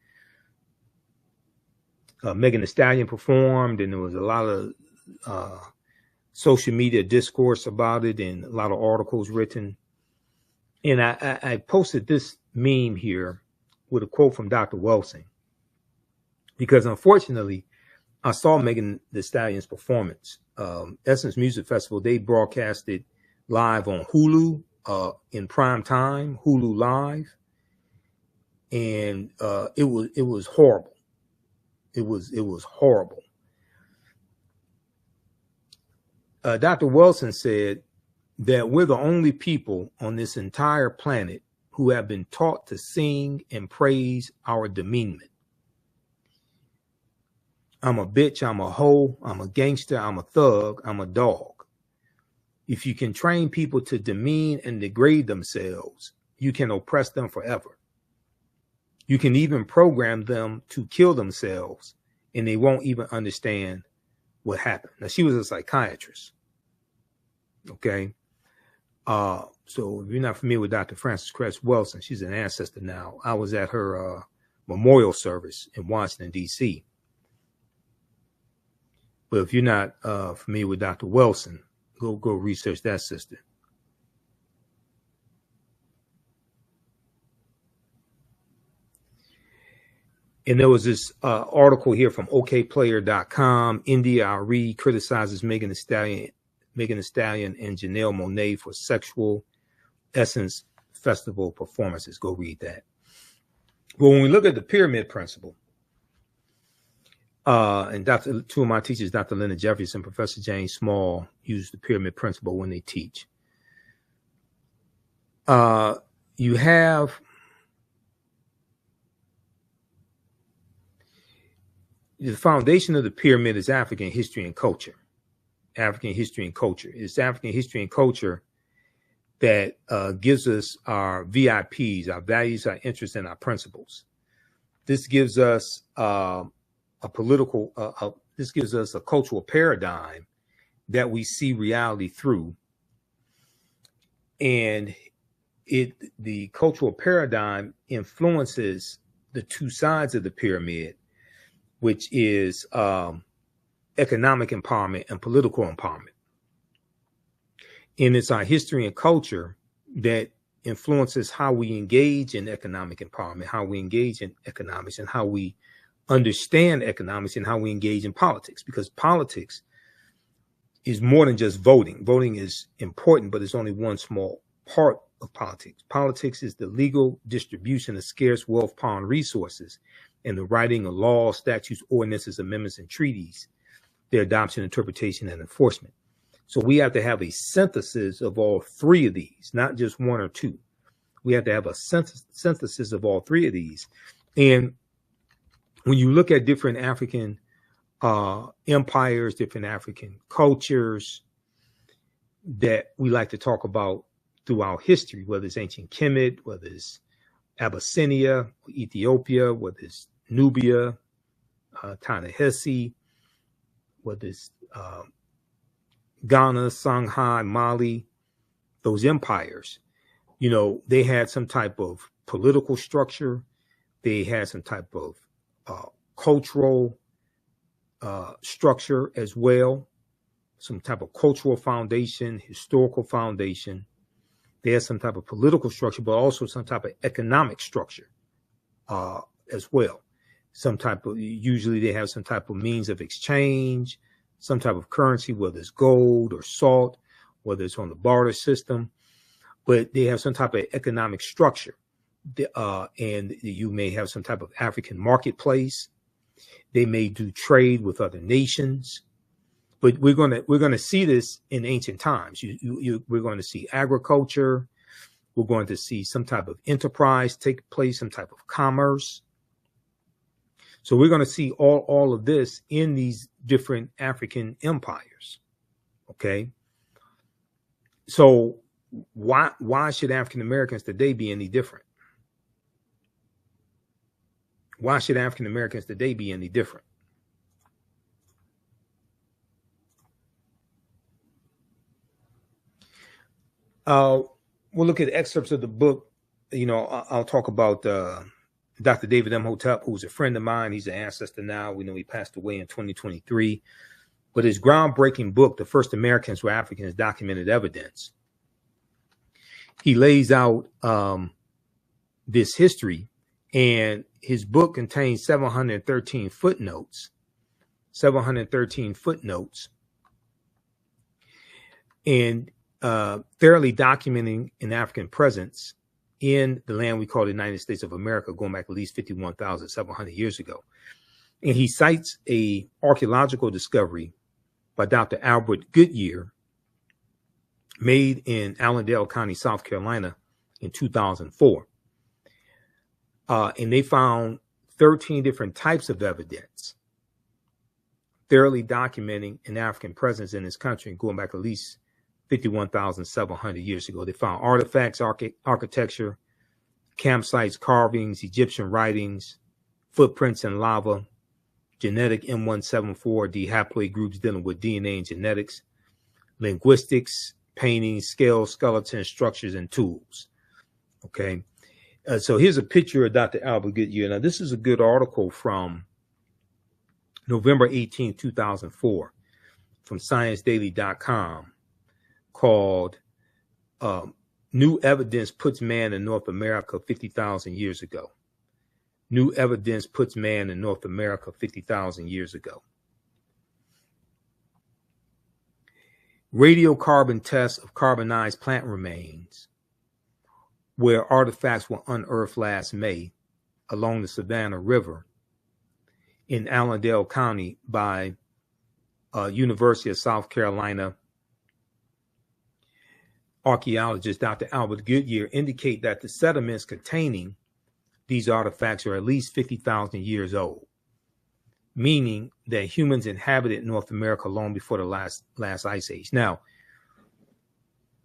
Megan Thee Stallion performed, and there was a lot of social media discourse about it and a lot of articles written. And I posted this meme here with a quote from Dr. Welsing, because unfortunately, I saw Megan Thee Stallion's performance. Essence Music Festival, they broadcasted live on Hulu in prime time, Hulu Live. and it was horrible. It was horrible. Dr. Wilson said that we're the only people on this entire planet who have been taught to sing and praise our demeanment. I'm a bitch, I'm a hoe, I'm a gangster, I'm a thug, I'm a dog. If you can train people to demean and degrade themselves, you can oppress them forever. You can even program them to kill themselves, and they won't even understand what happened. Now, she was a psychiatrist. Okay. So if you're not familiar with Dr. Frances Cress Welsing, she's an ancestor now. I was at her memorial service in Washington, D.C. But if you're not familiar with Dr. Welsing, go research that sister. And there was this article here from okplayer.com. India Ari criticizes Megan Thee Stallion and Janelle Monáe for sexual essence festival performances. Go read that. But when we look at the pyramid principle, and two of my teachers, Dr. Leonard Jeffries and Professor James Small, use the pyramid principle when they teach. You have the foundation of the pyramid is African history and culture. African history and culture. It's African history and culture that gives us our VIPs, our values, our interests, and our principles. This gives us this gives us a cultural paradigm that we see reality through. And the cultural paradigm influences the two sides of the pyramid, which is economic empowerment and political empowerment. And it's our history and culture that influences how we engage in economic empowerment, how we engage in economics, and how we understand economics, and how we engage in politics. Because politics is more than just voting. Voting is important, but it's only one small part of politics. Politics is the legal distribution of scarce wealth, power, and resources, and the writing of laws, statutes, ordinances, amendments, and treaties, their adoption, interpretation, and enforcement. So we have to have a synthesis of all three of these, not just one or two. We have to have a synthesis of all three of these. And when you look at different African empires, different African cultures that we like to talk about throughout history, whether it's ancient Kemet, whether it's Abyssinia, Ethiopia, whether it's Nubia, Ta-Nehisi, whether it's Ghana, Songhai, Mali, those empires, you know, they had some type of political structure. They had some type of cultural structure as well, some type of cultural foundation, historical foundation. They had some type of political structure, but also some type of economic structure as well. Usually they have some type of means of exchange, some type of currency, whether it's gold or salt, whether it's on the barter system, but they have some type of economic structure. And you may have some type of African marketplace. They may do trade with other nations, but we're gonna see this in ancient times. We're going to see agriculture. We're going to see some type of enterprise take place, some type of commerce. So we're going to see all of this in these different African empires. Okay. So why should African Americans today be any different? Why should African Americans today be any different? We'll look at excerpts of the book. You know, I'll talk about Dr. David Imhotep, who's a friend of mine. He's an ancestor now. We know he passed away in 2023. But his groundbreaking book, The First Americans Were Africans, Documented Evidence, he lays out this history, and his book contains 713 footnotes, and thoroughly documenting an African presence in the land we call the United States of America, going back at least 51,700 years ago. And he cites a archaeological discovery by Dr. Albert Goodyear made in Allendale County, South Carolina in 2004. And they found 13 different types of evidence thoroughly documenting an African presence in this country going back at least 51,700 years ago. They found artifacts, architecture, campsites, carvings, Egyptian writings, footprints in lava, genetic M174D haploid groups dealing with DNA and genetics, linguistics, paintings, scales, skeletons, structures, and tools. Okay. So here's a picture of Dr. Albert Goodyear. Now, this is a good article from November 18, 2004, from ScienceDaily.com, called New Evidence Puts Man in North America 50,000 Years Ago. New evidence puts man in North America 50,000 years ago. Radiocarbon tests of carbonized plant remains, where artifacts were unearthed last May along the Savannah River in Allendale County by University of South Carolina archaeologist Dr. Albert Goodyear, indicate that the sediments containing these artifacts are at least 50,000 years old, meaning that humans inhabited North America long before the last ice age. Now,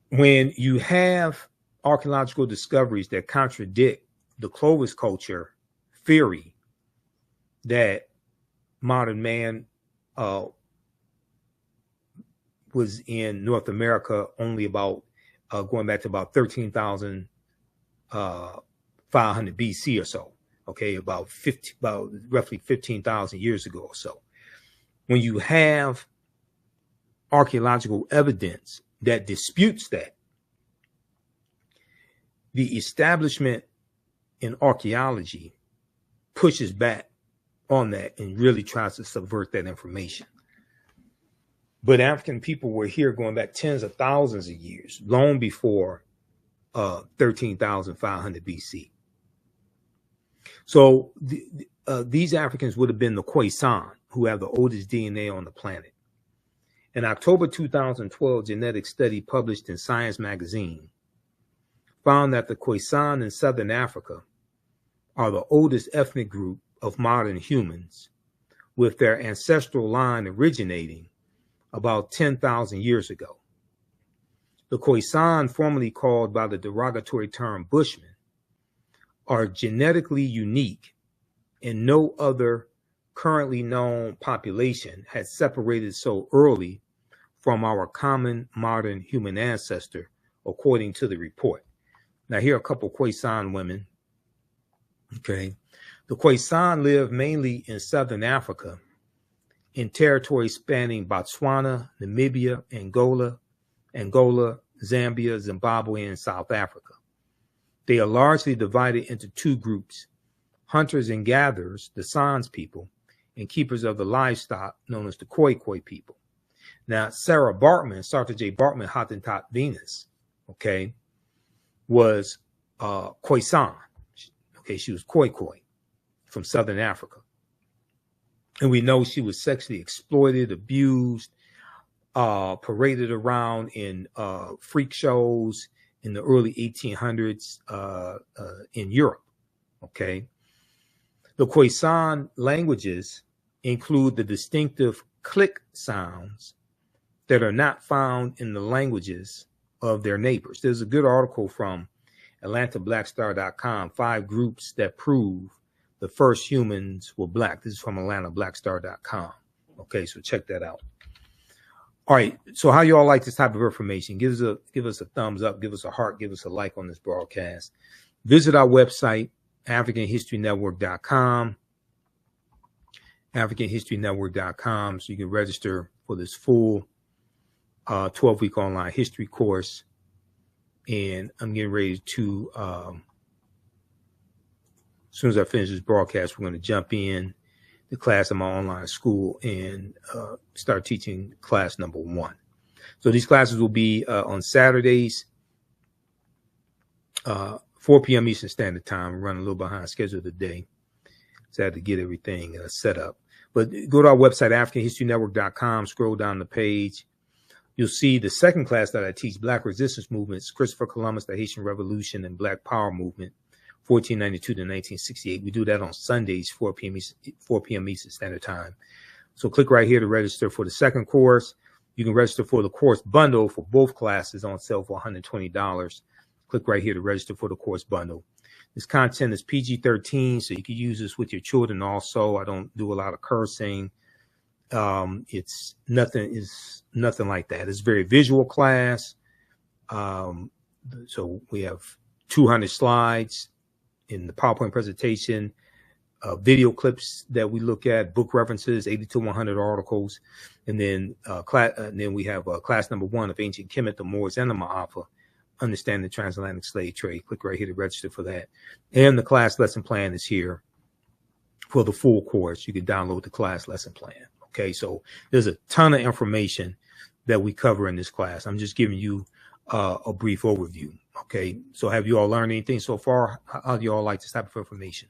when you have archaeological discoveries that contradict the Clovis culture theory that modern man was in North America only about going back to about 13,500 BC or so, okay, about roughly 15,000 years ago or so. When you have archaeological evidence that disputes that, the establishment in archaeology pushes back on that and really tries to subvert that information. But African people were here going back tens of thousands of years, long before 13,500 BC. So these Africans would have been the Khoisan, who have the oldest DNA on the planet. An October 2012 genetic study published in Science magazine found that the Khoisan in Southern Africa are the oldest ethnic group of modern humans, with their ancestral line originating about 10,000 years ago. The Khoisan, formerly called by the derogatory term Bushmen, are genetically unique, and no other currently known population has separated so early from our common modern human ancestor, according to the report. Now, here are a couple Khoisan women. Okay. The Khoisan live mainly in Southern Africa, in territories spanning Botswana, Namibia, Angola, Zambia, Zimbabwe, and South Africa. They are largely divided into two groups: hunters and gatherers, the Sans people, and keepers of the livestock, known as the Khoi people. Now, Sara Baartman, Sartre J. Baartman, Hottentot Venus, okay, was Khoisan. Okay, she was Khoi from Southern Africa. And we know she was sexually exploited, abused, paraded around in freak shows in the early 1800s in Europe, okay? The Khoisan languages include the distinctive click sounds that are not found in the languages of their neighbors. There's a good article from AtlantaBlackStar.com, 5 groups that prove the first humans were black. This is from AtlantaBlackStar.com. Okay, so check that out. All right, so how y'all like this type of information? Give us a thumbs up, give us a heart, give us a like on this broadcast. Visit our website, AfricanHistoryNetwork.com, AfricanHistoryNetwork.com, so you can register for this full 12-week online history course. And I'm getting ready to, as soon as I finish this broadcast, we're going to jump in the class in my online school and start teaching class number 1. So these classes will be on Saturdays 4 p.m. Eastern Standard Time. We're running a little behind schedule today, so I had to get everything set up. But go to our website, AfricanHistoryNetwork.com, scroll down the page. You'll see the second class that I teach, Black Resistance Movements, Christopher Columbus, the Haitian Revolution, and Black Power Movement, 1492 to 1968. We do that on Sundays, 4 p.m. Eastern Standard Time. So click right here to register for the second course. You can register for the course bundle for both classes on sale for $120. Click right here to register for the course bundle. This content is PG-13, so you can use this with your children also. I don't do a lot of cursing. It's nothing like that. It's a very visual class. So we have 200 slides in the PowerPoint presentation, video clips that we look at, book references, 80 to 100 articles, and then we have class number 1 of Ancient Kemet, the Moors, and the Ma'afa, Understanding the Transatlantic Slave Trade. Click right here to register for that. And the class lesson plan is here for the full course. You can download the class lesson plan. Okay, so there's a ton of information that we cover in this class. I'm just giving you a brief overview. Okay, so have you all learned anything so far? How do you all like this type of information?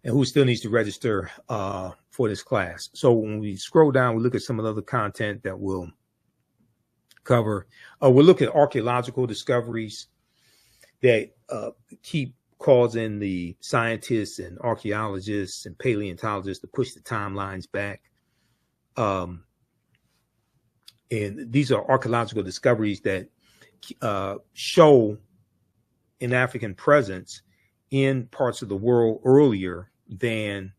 And who still needs to register for this class? So when we scroll down, we look at some of the other content that we'll cover. We'll look at archaeological discoveries that keep causing the scientists and archaeologists and paleontologists to push the timelines back. And these are archaeological discoveries that show an African presence in parts of the world earlier than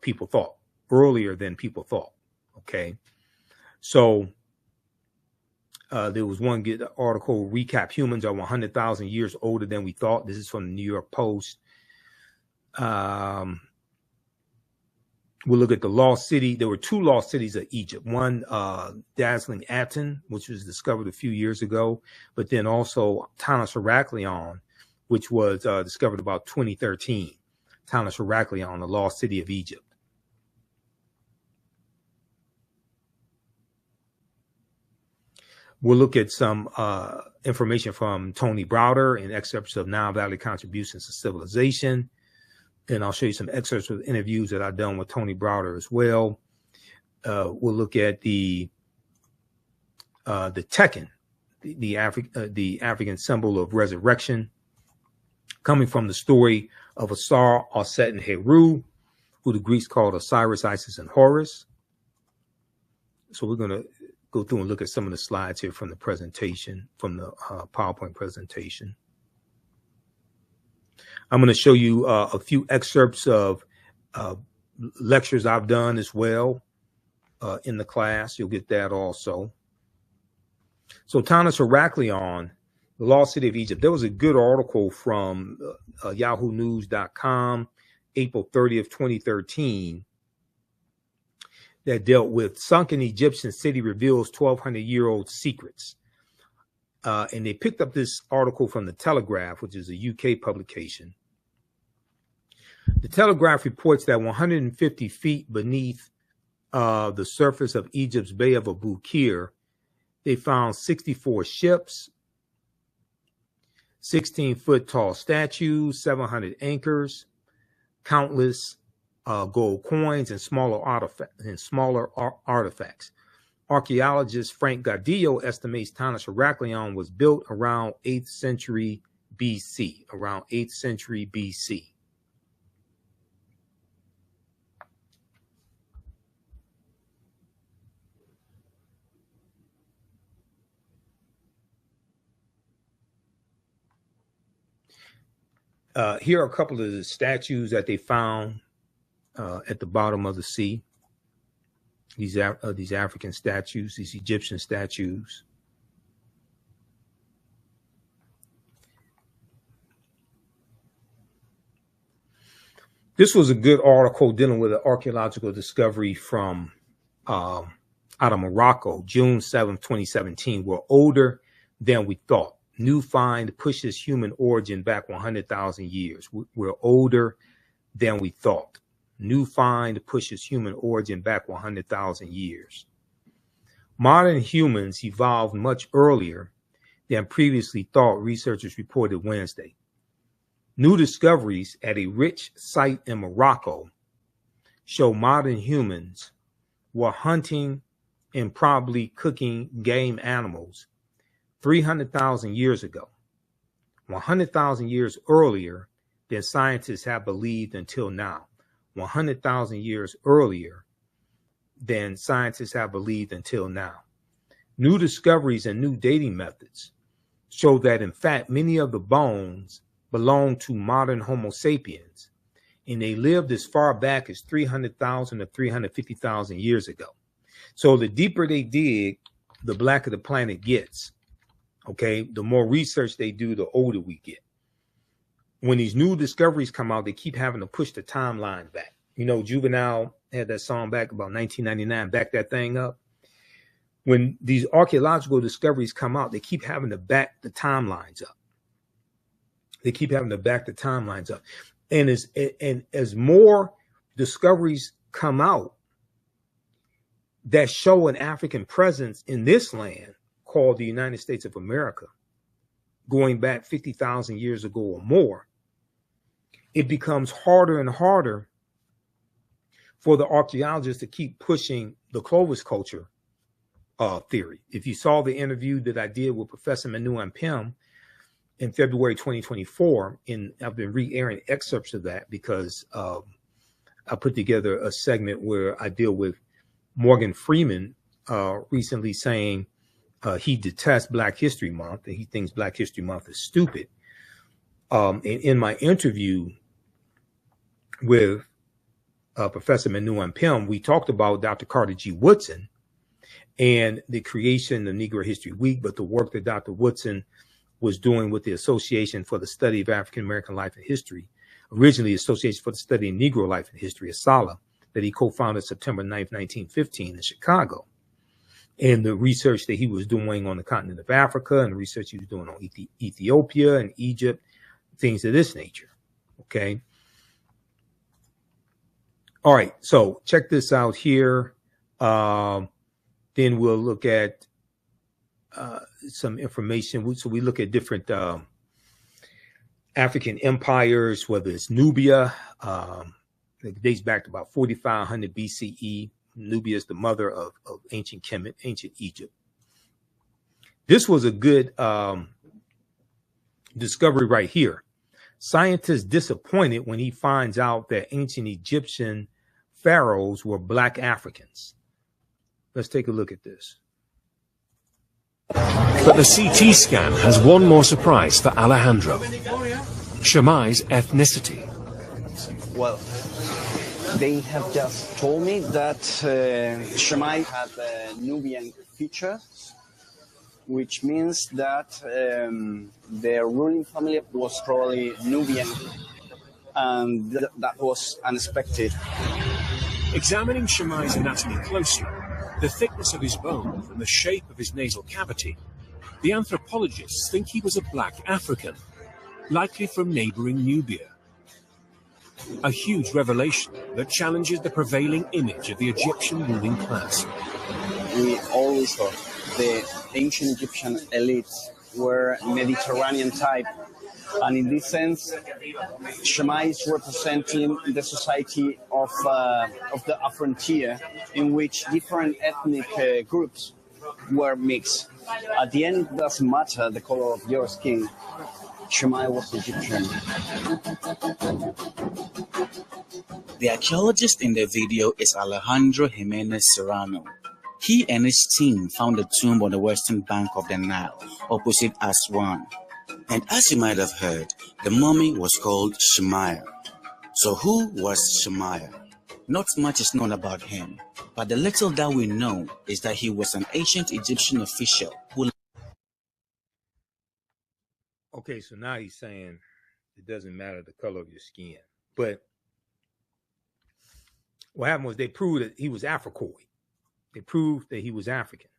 people thought. Okay, so there was one good article, Recap Humans Are 100,000 Years Older Than We Thought. This is from the New York Post. We'll look at the lost city. There were 2 lost cities of Egypt. One, dazzling Aten, which was discovered a few years ago, but then also Tanis Heraklion, which was discovered about 2013. Tanis Heraklion, the lost city of Egypt. We'll look at some information from Tony Browder and excerpts of Nile Valley Contributions to Civilization. And I'll show you some excerpts of interviews that I've done with Tony Browder as well. We'll look at the Tekken, the African symbol of resurrection, coming from the story of Asar, Aset, and Heru, who the Greeks called Osiris, Isis, and Horus. So we're going to go through and look at some of the slides here from the presentation, from the PowerPoint presentation. I'm going to show you a few excerpts of lectures I've done as well in the class. You'll get that also. So Tanis Heraklion, the lost city of Egypt. There was a good article from yahoonews.com, April 30th, 2013, that dealt with sunken Egyptian city reveals 1,200-year-old secrets. And they picked up this article from The Telegraph, which is a UK publication. The Telegraph reports that 150 feet beneath the surface of Egypt's Bay of Abu Qir, they found 64 ships, 16-foot tall statues, 700 anchors, countless gold coins, and smaller artifacts. Archaeologist Frank Gaudillo estimates Tanis Heraklion was built around 8th century BC. Here are a couple of the statues that they found at the bottom of the sea. These African statues, these Egyptian statues. This was a good article dealing with an archaeological discovery from out of Morocco, June 7th, 2017. We're older than we thought. New find pushes human origin back 100,000 years. We're older than we thought. New find pushes human origin back 100,000 years. Modern humans evolved much earlier than previously thought, researchers reported Wednesday. New discoveries at a rich site in Morocco show modern humans were hunting and probably cooking game animals 300,000 years ago, 100,000 years earlier than scientists have believed until now. 100,000 years earlier than scientists have believed until now. New discoveries and new dating methods show that, in fact, many of the bones belong to modern Homo sapiens, and they lived as far back as 300,000 to 350,000 years ago. So the deeper they dig, the blacker the planet gets. Okay, the more research they do, the older we get. When these new discoveries come out, they keep having to push the timeline back. You know, Juvenile had that song back about 1999, back that thing up. When these archaeological discoveries come out, they keep having to back the timelines up. They keep having to back the timelines up. And as more discoveries come out that show an African presence in this land called the United States of America, going back 50,000 years ago or more, it becomes harder and harder for the archaeologists to keep pushing the Clovis culture theory. If you saw the interview that I did with Professor Manu Ampem in February 2024, and I've been re-airing excerpts of that because I put together a segment where I deal with Morgan Freeman recently saying he detests Black History Month and he thinks Black History Month is stupid. And in my interview with Professor Manu Ampem, we talked about Dr. Carter G. Woodson and the creation of Negro History Week, but the work that Dr. Woodson was doing with the Association for the Study of African American Life and History, originally Association for the Study of Negro Life and History, ASALH, that he co-founded September 9th, 1915 in Chicago. And the research that he was doing on the continent of Africa and the research he was doing on Ethiopia and Egypt, things of this nature. Okay. All right. So check this out here. Then we'll look at some information. So we look at different African empires, whether it's Nubia, it dates back to about 4,500 BCE. Nubia is the mother of ancient Kemet, ancient Egypt. This was a good discovery right here. Scientists disappointed when he finds out that ancient Egyptian pharaohs were Black Africans. Let's take a look at this.
But the CT scan has one more surprise for Alejandro. Shammai's ethnicity.
Well, they have just told me that Shammai had Nubian features, which means that their ruling family was probably Nubian, and that was unexpected.
Examining Shammai's anatomy closely, the thickness of his bones and the shape of his nasal cavity, the anthropologists think he was a Black African, likely from neighboring Nubia. A huge revelation that challenges the prevailing image of the Egyptian ruling class.
We always thought the ancient Egyptian elites were Mediterranean type, and in this sense, Shammai is representing the society of the frontier, in which different ethnic groups were mixed. At the end, it doesn't matter the color of your skin. Shammai was Egyptian.
The archaeologist in the video is Alejandro Jimenez Serrano. He and his team found a tomb on the western bank of the Nile, opposite Aswan. And as you might have heard, the mummy was called Shammai. So who was Shammai? Not much is known about him, but the little that we know is that he was an ancient Egyptian official who...
Okay, so now he's saying it doesn't matter the color of your skin. But what happened was they proved that he was Africoid. They proved that he was African.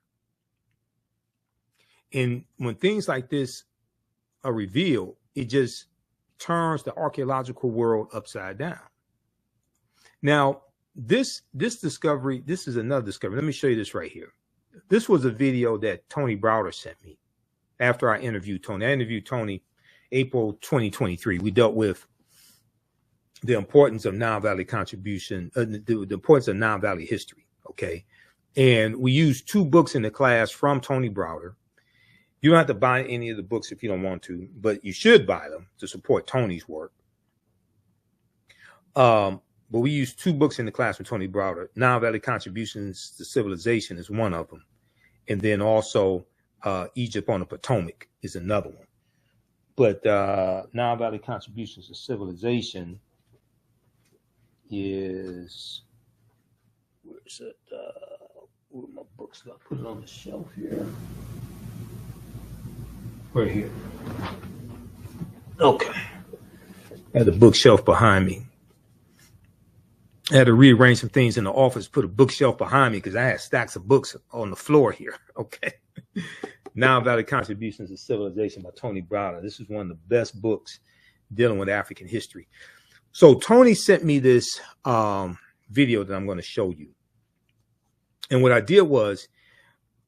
And when things like this are revealed, it just turns the archaeological world upside down. Now, this discovery, this is another discovery. Let me show you this right here. This was a video that Tony Browder sent me. after I interviewed Tony. I interviewed Tony April 2023. We dealt with the importance of Nile Valley contribution, the importance of Nile Valley history. Okay. And we used 2 books in the class from Tony Browder. You don't have to buy any of the books if you don't want to, but you should buy them to support Tony's work. But we used 2 books in the class from Tony Browder. Nile Valley Contributions to Civilization is one of them. And then also Egypt on the Potomac is another one. But Nile Valley Contributions to Civilization is, where is it? Where my books? I put it on the shelf here. Right here. Okay. I had the bookshelf behind me. I had to rearrange some things in the office, put a bookshelf behind me because I had stacks of books on the floor here. Okay. Nile Valley Contributions to Civilization by Tony Browder. This is one of the best books dealing with African history. So Tony sent me this video that I'm going to show you. And what I did was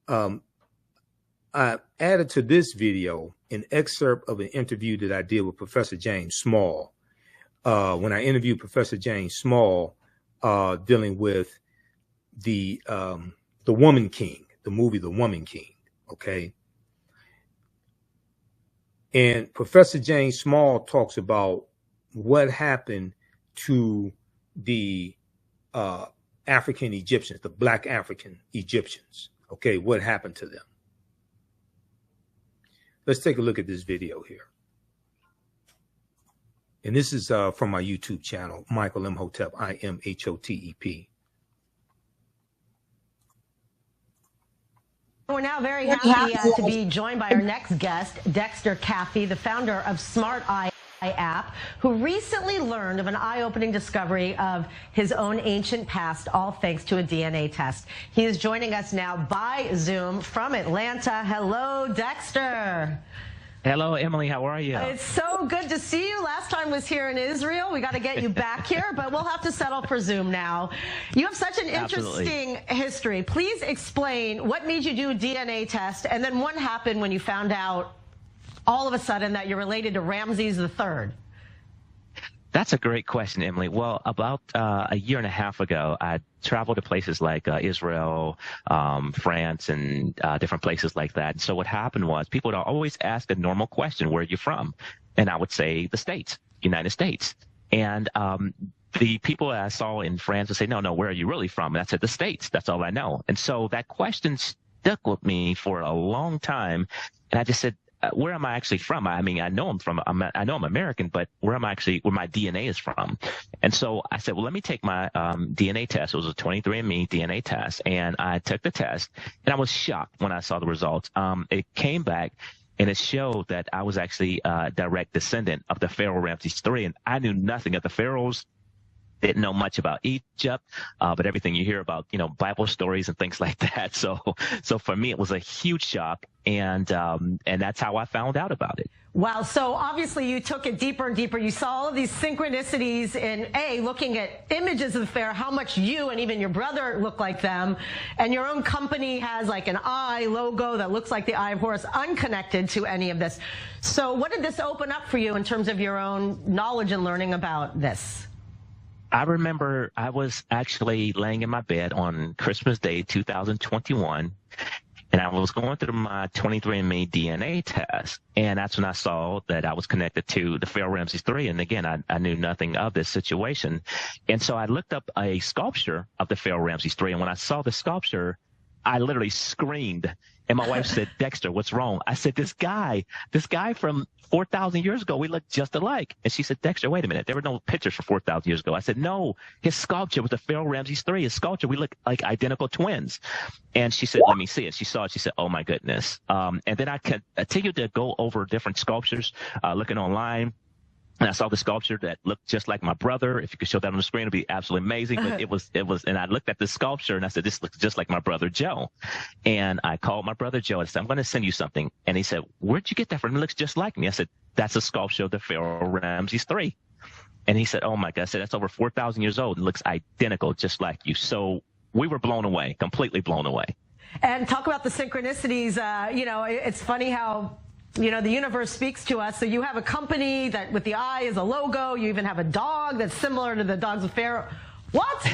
I added to this video an excerpt of an interview that I did with Professor James Small. When I interviewed Professor James Small dealing with the Woman King, the movie The Woman King. Okay. And Professor James Small talks about what happened to the African Egyptians, the Black African Egyptians. Okay, what happened to them? Let's take a look at this video here. And this is from my YouTube channel, Michael Imhotep, Imhotep.
We're now very happy to be joined by our next guest, Dexter Caffey, the founder of Smart Eye app, who recently learned of an eye-opening discovery of his own ancient past, all thanks to a DNA test. He is joining us now by Zoom from Atlanta. Hello, Dexter.
Hello, Emily. How are you?
It's so good to see you. Last time was here in Israel. We got to get you back here, but we'll have to settle for Zoom now. You have such an interesting history. Please explain what made you do a DNA test, and then what happened when you found out all of a sudden that you're related to Ramses III.
That's a great question, Emily. Well, about a year and a half ago, I traveled to places like Israel, France, and different places like that. And so what happened was people would always ask a normal question, where are you from? And I would say the States, United States. And the people I saw in France would say, no, where are you really from? And I said, the States. That's all I know. And so that question stuck with me for a long time. And I just said, where am I actually from? I mean, I know I'm American, but where my DNA is from. And so I said, well, let me take my DNA test. It was a 23andMe DNA test. And I took the test, and I was shocked when I saw the results. It came back, and it showed that I was actually a direct descendant of the Pharaoh Ramses III. And I knew nothing of the pharaohs. Didn't know much about Egypt, but everything you hear about, Bible stories and things like that. So for me, it was a huge shock, and that's how I found out about it.
Wow. So obviously you took it deeper and deeper. You saw all of these synchronicities in looking at images of the pharaoh, how much you and even your brother look like them. And your own company has like an eye logo that looks like the Eye of Horus, unconnected to any of this. So what did this open up for you in terms of your own knowledge and learning about this?
I remember I was actually laying in my bed on Christmas Day, 2021, and I was going through my 23andMe DNA test, and that's when I saw that I was connected to the Pharaoh Ramses III. And again, I knew nothing of this situation. And so I looked up a sculpture of the Pharaoh Ramses III, and when I saw the sculpture, I literally screamed. And my wife said, Dexter, what's wrong? I said, this guy from 4,000 years ago, we look just alike. And she said, Dexter, wait a minute. There were no pictures from 4,000 years ago. I said, no, his sculpture was the Pharaoh Ramses III. His sculpture, we look like identical twins. And she said, let me see it. She saw it. She said, oh, my goodness. And then I continued to go over different sculptures, looking online. And I saw the sculpture that looked just like my brother. If you could show that on the screen, it'd be absolutely amazing. But it was, and I looked at the sculpture and I said, this looks just like my brother Joe. And I called my brother Joe and I said, I'm going to send you something. And he said, where'd you get that from? It looks just like me. I said, that's a sculpture of the Pharaoh Ramses III. And he said, oh my God. I said, that's over 4,000 years old. It looks identical, just like you. So we were blown away, completely blown away.
And talk about the synchronicities. It's funny how, the universe speaks to us. So you have a company that with the eye is a logo. You even have a dog that's similar to the dogs of Pharaoh. What?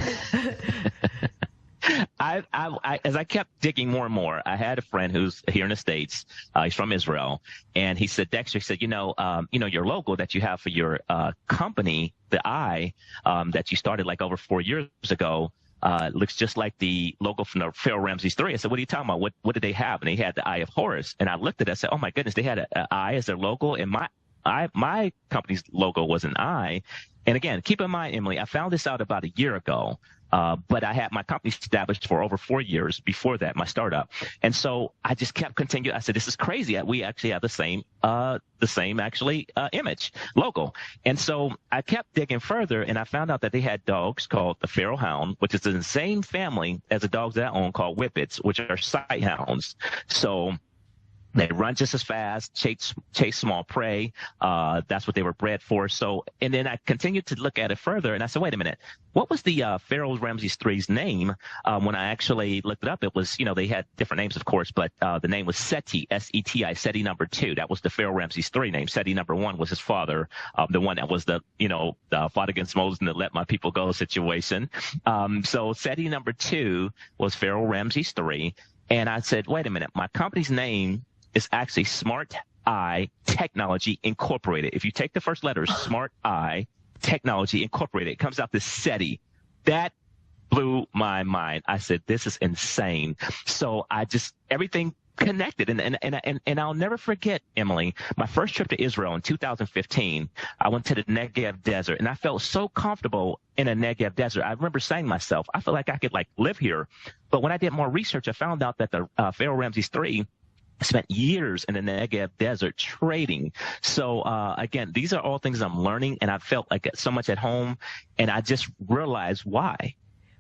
As I kept digging more and more, I had a friend who's here in the States. He's from Israel, and he said, Dexter, he said, your logo that you have for your company, the eye that you started like over 4 years ago, looks just like the logo from the Pharaoh Ramses III. I said, what are you talking about? What did they have? And they had the Eye of Horus. And I looked at it, I said, oh my goodness, they had an eye as their logo, and my company's logo was an eye. And again, keep in mind, Emily, I found this out about a year ago. But I had my company established for over 4 years before that, my startup. And so I just kept continuing. I said, this is crazy. We actually have the same image, logo. And so I kept digging further, and I found out that they had dogs called the Pharaoh Hound, which is in the same family as the dogs that I own called Whippets, which are sight hounds. So they run just as fast, chase small prey. That's what they were bred for. So, and then I continued to look at it further, and I said, wait a minute, what was the Pharaoh Ramses III's name? When I actually looked it up, it was, they had different names, of course, but the name was Seti, S-E-T-I, Seti number 2. That was the Pharaoh Ramses III name. Seti number 1 was his father, the one that was the fought against Moses and the let my people go situation. So Seti number 2 was Pharaoh Ramses III. And I said, wait a minute, my company's name is actually Smart Eye Technology Incorporated. If you take the first letters, Smart Eye Technology Incorporated, it comes out to SETI. That blew my mind. I said, this is insane. So everything connected. And I'll never forget, Emily, my first trip to Israel in 2015, I went to the Negev Desert, and I felt so comfortable in a Negev Desert. I remember saying to myself, I feel like I could live here. But when I did more research, I found out that the Pharaoh Ramses III spent years in the Negev Desert trading. So, again, these are all things I'm learning, and I felt like so much at home, and I just realized why.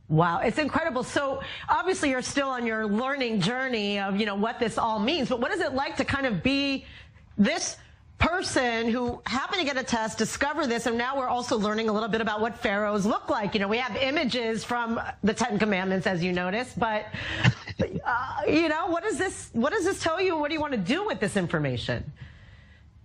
Wow, it's incredible. So obviously you're still on your learning journey of, what this all means, but what is it like to kind of be this person who happened to get a test, discover this, and now we're also learning a little bit about what pharaohs look like. We have images from the 10 Commandments, as you notice, but what does this tell you? What do you want to do with this information?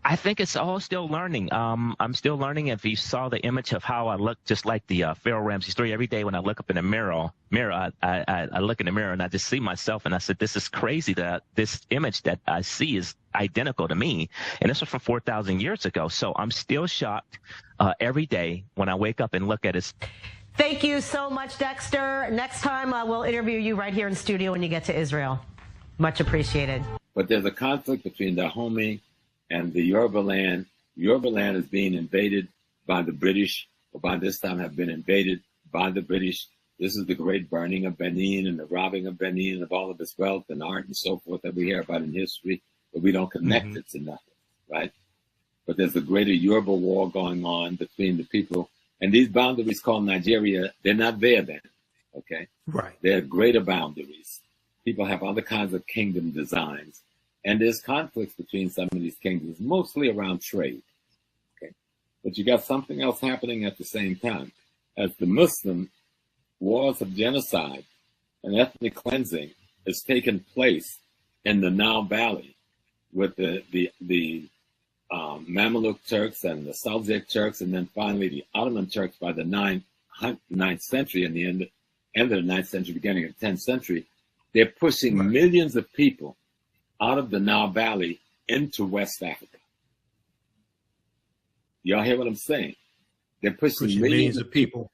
I think it's all still learning. I'm still learning. If you saw the image of how I look just like the Pharaoh Ramses III, every day when I look up in the mirror, I look in the mirror and I just see myself, and I said, this is crazy that this image that I see is identical to me. And this was from 4,000 years ago. So I'm still shocked every day when I wake up and look at it.
Thank you so much, Dexter. Next time we'll interview you right here in studio when you get to Israel. Much appreciated.
But there's a conflict between Dahomey and the Yoruba land. Yoruba land is being invaded by the British, or by this time have been invaded by the British. This is the great burning of Benin and the robbing of Benin of all of its wealth and art and so forth that we hear about in history, but we don't connect it to nothing, right? But there's a greater Yoruba war going on between the people. And these boundaries called Nigeria, they're not there then, okay?
Right.
They're greater boundaries. People have other kinds of kingdom designs. And there's conflicts between some of these kingdoms, mostly around trade. Okay, but you got something else happening at the same time. As the Muslim wars of genocide and ethnic cleansing has taken place in the Nile Valley with the Mamluk Turks and the Seljuk Turks, and then finally the Ottoman Turks by the 9th century and the end of the 9th century, beginning of the 10th century. They're pushing millions of people out of the Nile Valley into West Africa. Y'all hear what I'm saying? They're pushing millions of people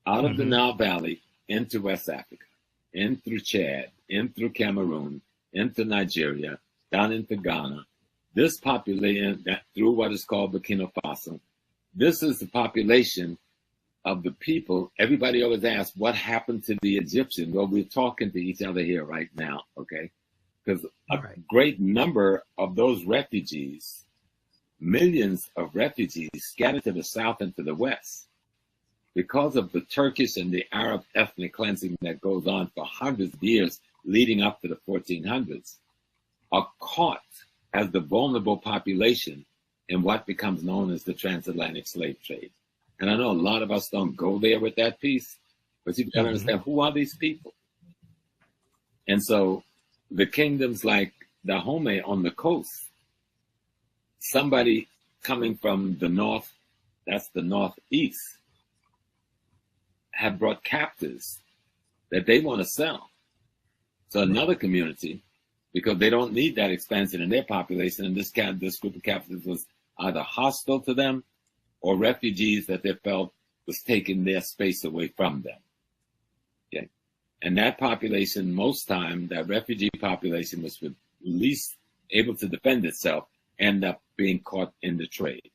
out of the Nile Valley into West Africa, in through Chad, in through Cameroon, into Nigeria, down into Ghana. This population, through what is called Burkina Faso, this is the population of the people. Everybody always asks, what happened to the Egyptians? Well, we're talking to each other here right now, okay? Because a great number of those refugees, millions of refugees, scattered to the south and to the west, because of the Turkish and the Arab ethnic cleansing that goes on for hundreds of years leading up to the 1400s, are caught as the vulnerable population in what becomes known as the transatlantic slave trade. And I know a lot of us don't go there with that piece, but you got to understand, who are these people? And so the kingdoms like Dahomey on the coast, somebody coming from the north, that's the northeast, have brought captives that they want to sell. So another community, because they don't need that expansion in their population, and this group of captives was either hostile to them or refugees that they felt was taking their space away from them. Okay. And that population, most time, that refugee population was at least able to defend itself, end up being caught in the trade.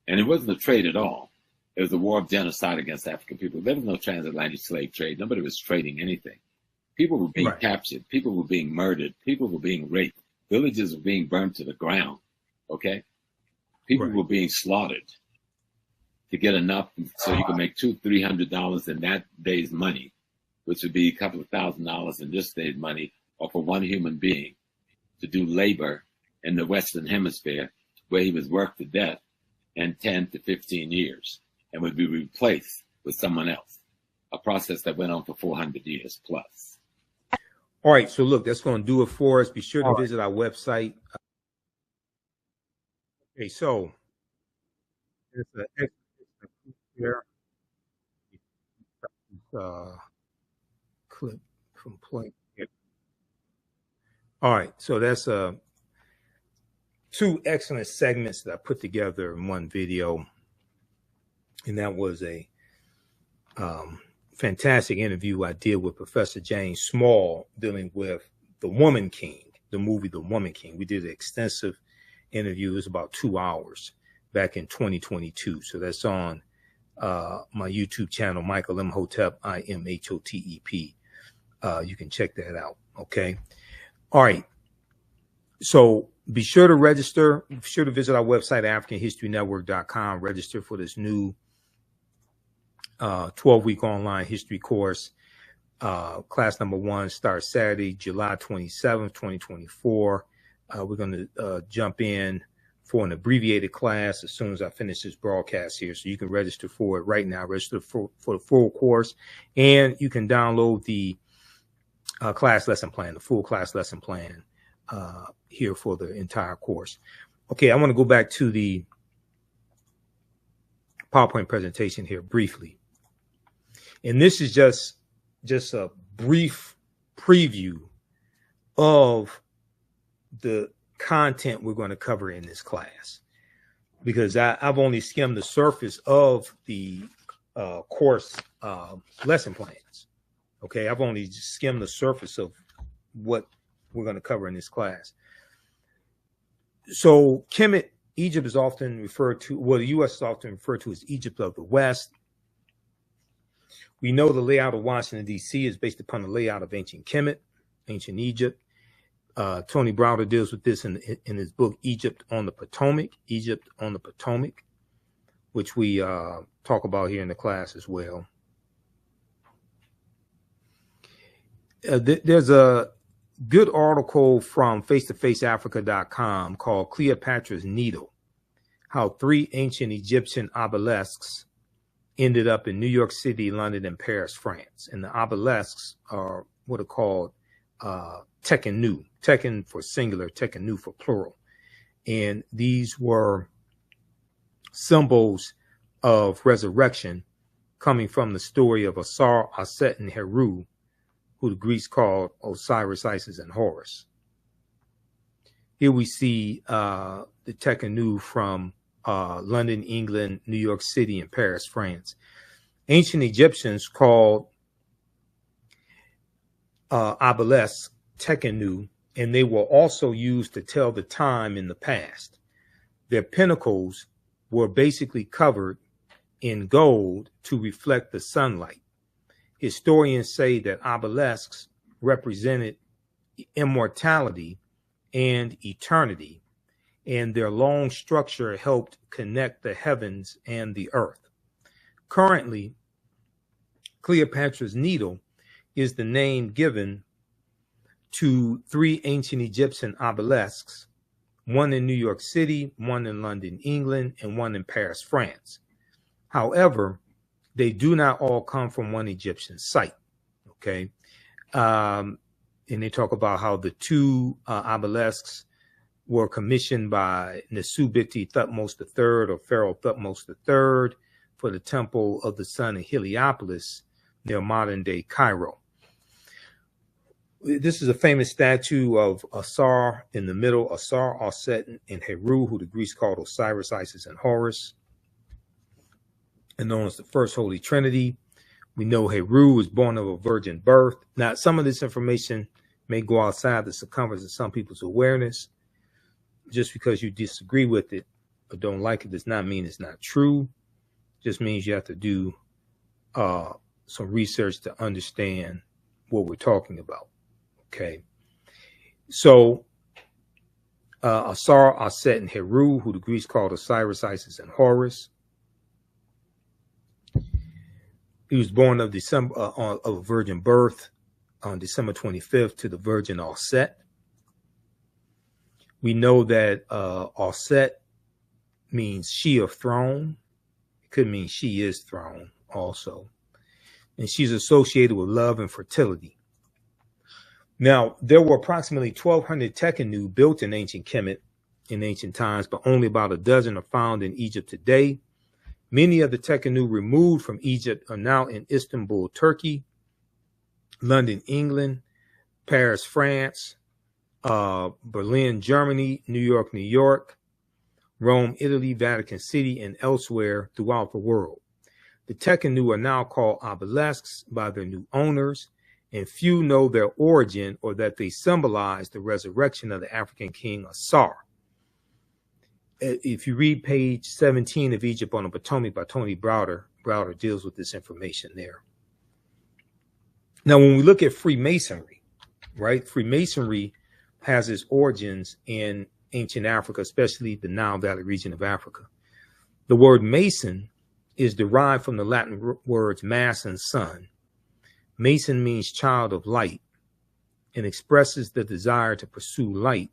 And it wasn't a trade at all. It was a war of genocide against African people. There was no transatlantic slave trade. Nobody was trading anything. People were being captured. People were being murdered. People were being raped. Villages were being burned to the ground. Okay? People were being slaughtered to get enough so you could make $200-300 in that day's money, which would be a couple of $1,000s in this day's money, or for one human being to do labor in the Western Hemisphere, where he was worked to death in 10 to 15 years and would be replaced with someone else, a process that went on for 400 years plus.
All right, so look, that's going to do it for us. Be sure to visit our website. Okay, so there's an here. Clip from play. All right, so that's two excellent segments that I put together in one video, and that was a fantastic interview I did with Professor James Small dealing with The Woman King, the movie The Woman King. We did an extensive interview. It was about 2 hours back in 2022. So that's on my YouTube channel, Michael Imhotep, IMHOTEP. You can check that out. Okay. All right. So be sure to register. Be sure to visit our website, AfricanHistoryNetwork.com. Register for this new 12-week online history course. Class number 1 starts Saturday, July 27th, 2024. We're going to jump in for an abbreviated class as soon as I finish this broadcast here. So you can register for it right now. Register for the full course. And you can download the class lesson plan, the full class lesson plan here for the entire course. Okay, I want to go back to the PowerPoint presentation here briefly. And this is just a brief preview of the content we're going to cover in this class, because I've only skimmed the surface of the course lesson plans. Okay, I've only just skimmed the surface of what we're going to cover in this class. So Kemet, Egypt is often referred to, well, the U.S. is often referred to as Egypt of the West. We know the layout of Washington, D.C. is based upon the layout of ancient Kemet, ancient Egypt. Tony Browder deals with this in his book, Egypt on the Potomac, which we talk about here in the class as well. There's a good article from face-to-faceafrica.com called Cleopatra's Needle, how 3 ancient Egyptian obelisks ended up in New York City, London, and Paris, France. And the obelisks are what are called Tekenu, Teken for singular, Tekenu for plural. And these were symbols of resurrection coming from the story of Asar, Aset, and Heru, who the Greeks called Osiris, Isis, and Horus. Here we see the Tekenu from London, England, New York City, and Paris, France. Ancient Egyptians called obelisks Tekenu, and they were also used to tell the time in the past. Their pinnacles were basically covered in gold to reflect the sunlight. Historians say that obelisks represented immortality and eternity, and their long structure helped connect the heavens and the earth. Currently, Cleopatra's Needle is the name given to 3 ancient Egyptian obelisks, one in New York City, one in London, England, and one in Paris, France. However, they do not all come from one Egyptian site. Okay. And they talk about how the two obelisks were commissioned by Nesubiti Thutmose III or Pharaoh Thutmose III for the Temple of the Sun in Heliopolis near modern-day Cairo. This is a famous statue of Asar in the middle, Asar, Aset, and Heru, who the Greeks called Osiris, Isis, and Horus, and known as the First Holy Trinity. We know Heru was born of a virgin birth. Now, some of this information may go outside the circumference of some people's awareness. Just because you disagree with it or don't like it does not mean it's not true. Just means you have to do some research to understand what we're talking about. Okay. So Asar, Aset, and Heru, who the Greeks called Osiris, Isis, and Horus. He was born of a virgin birth on December 25th to the virgin Aset. We know that Aset means she of throne. It could mean she is throne also. And she's associated with love and fertility. Now, there were approximately 1,200 Tekhenu built in ancient Kemet in ancient times, but only about a dozen are found in Egypt today. Many of the Tekhenu removed from Egypt are now in Istanbul, Turkey, London, England, Paris, France, Berlin, Germany, New York, Rome, Italy, Vatican City, and elsewhere throughout the world. The Tekhenu are now called obelisks by their new owners, and few know their origin or that they symbolize the resurrection of the African king Asar. If you read page 17 of Egypt on the Potomac by Tony Browder deals with this information there. Now, when we look at Freemasonry, right? Freemasonry has its origins in ancient Africa, especially the Nile Valley region of Africa. The word Mason is derived from the Latin words mass and sun. Mason means child of light and expresses the desire to pursue light,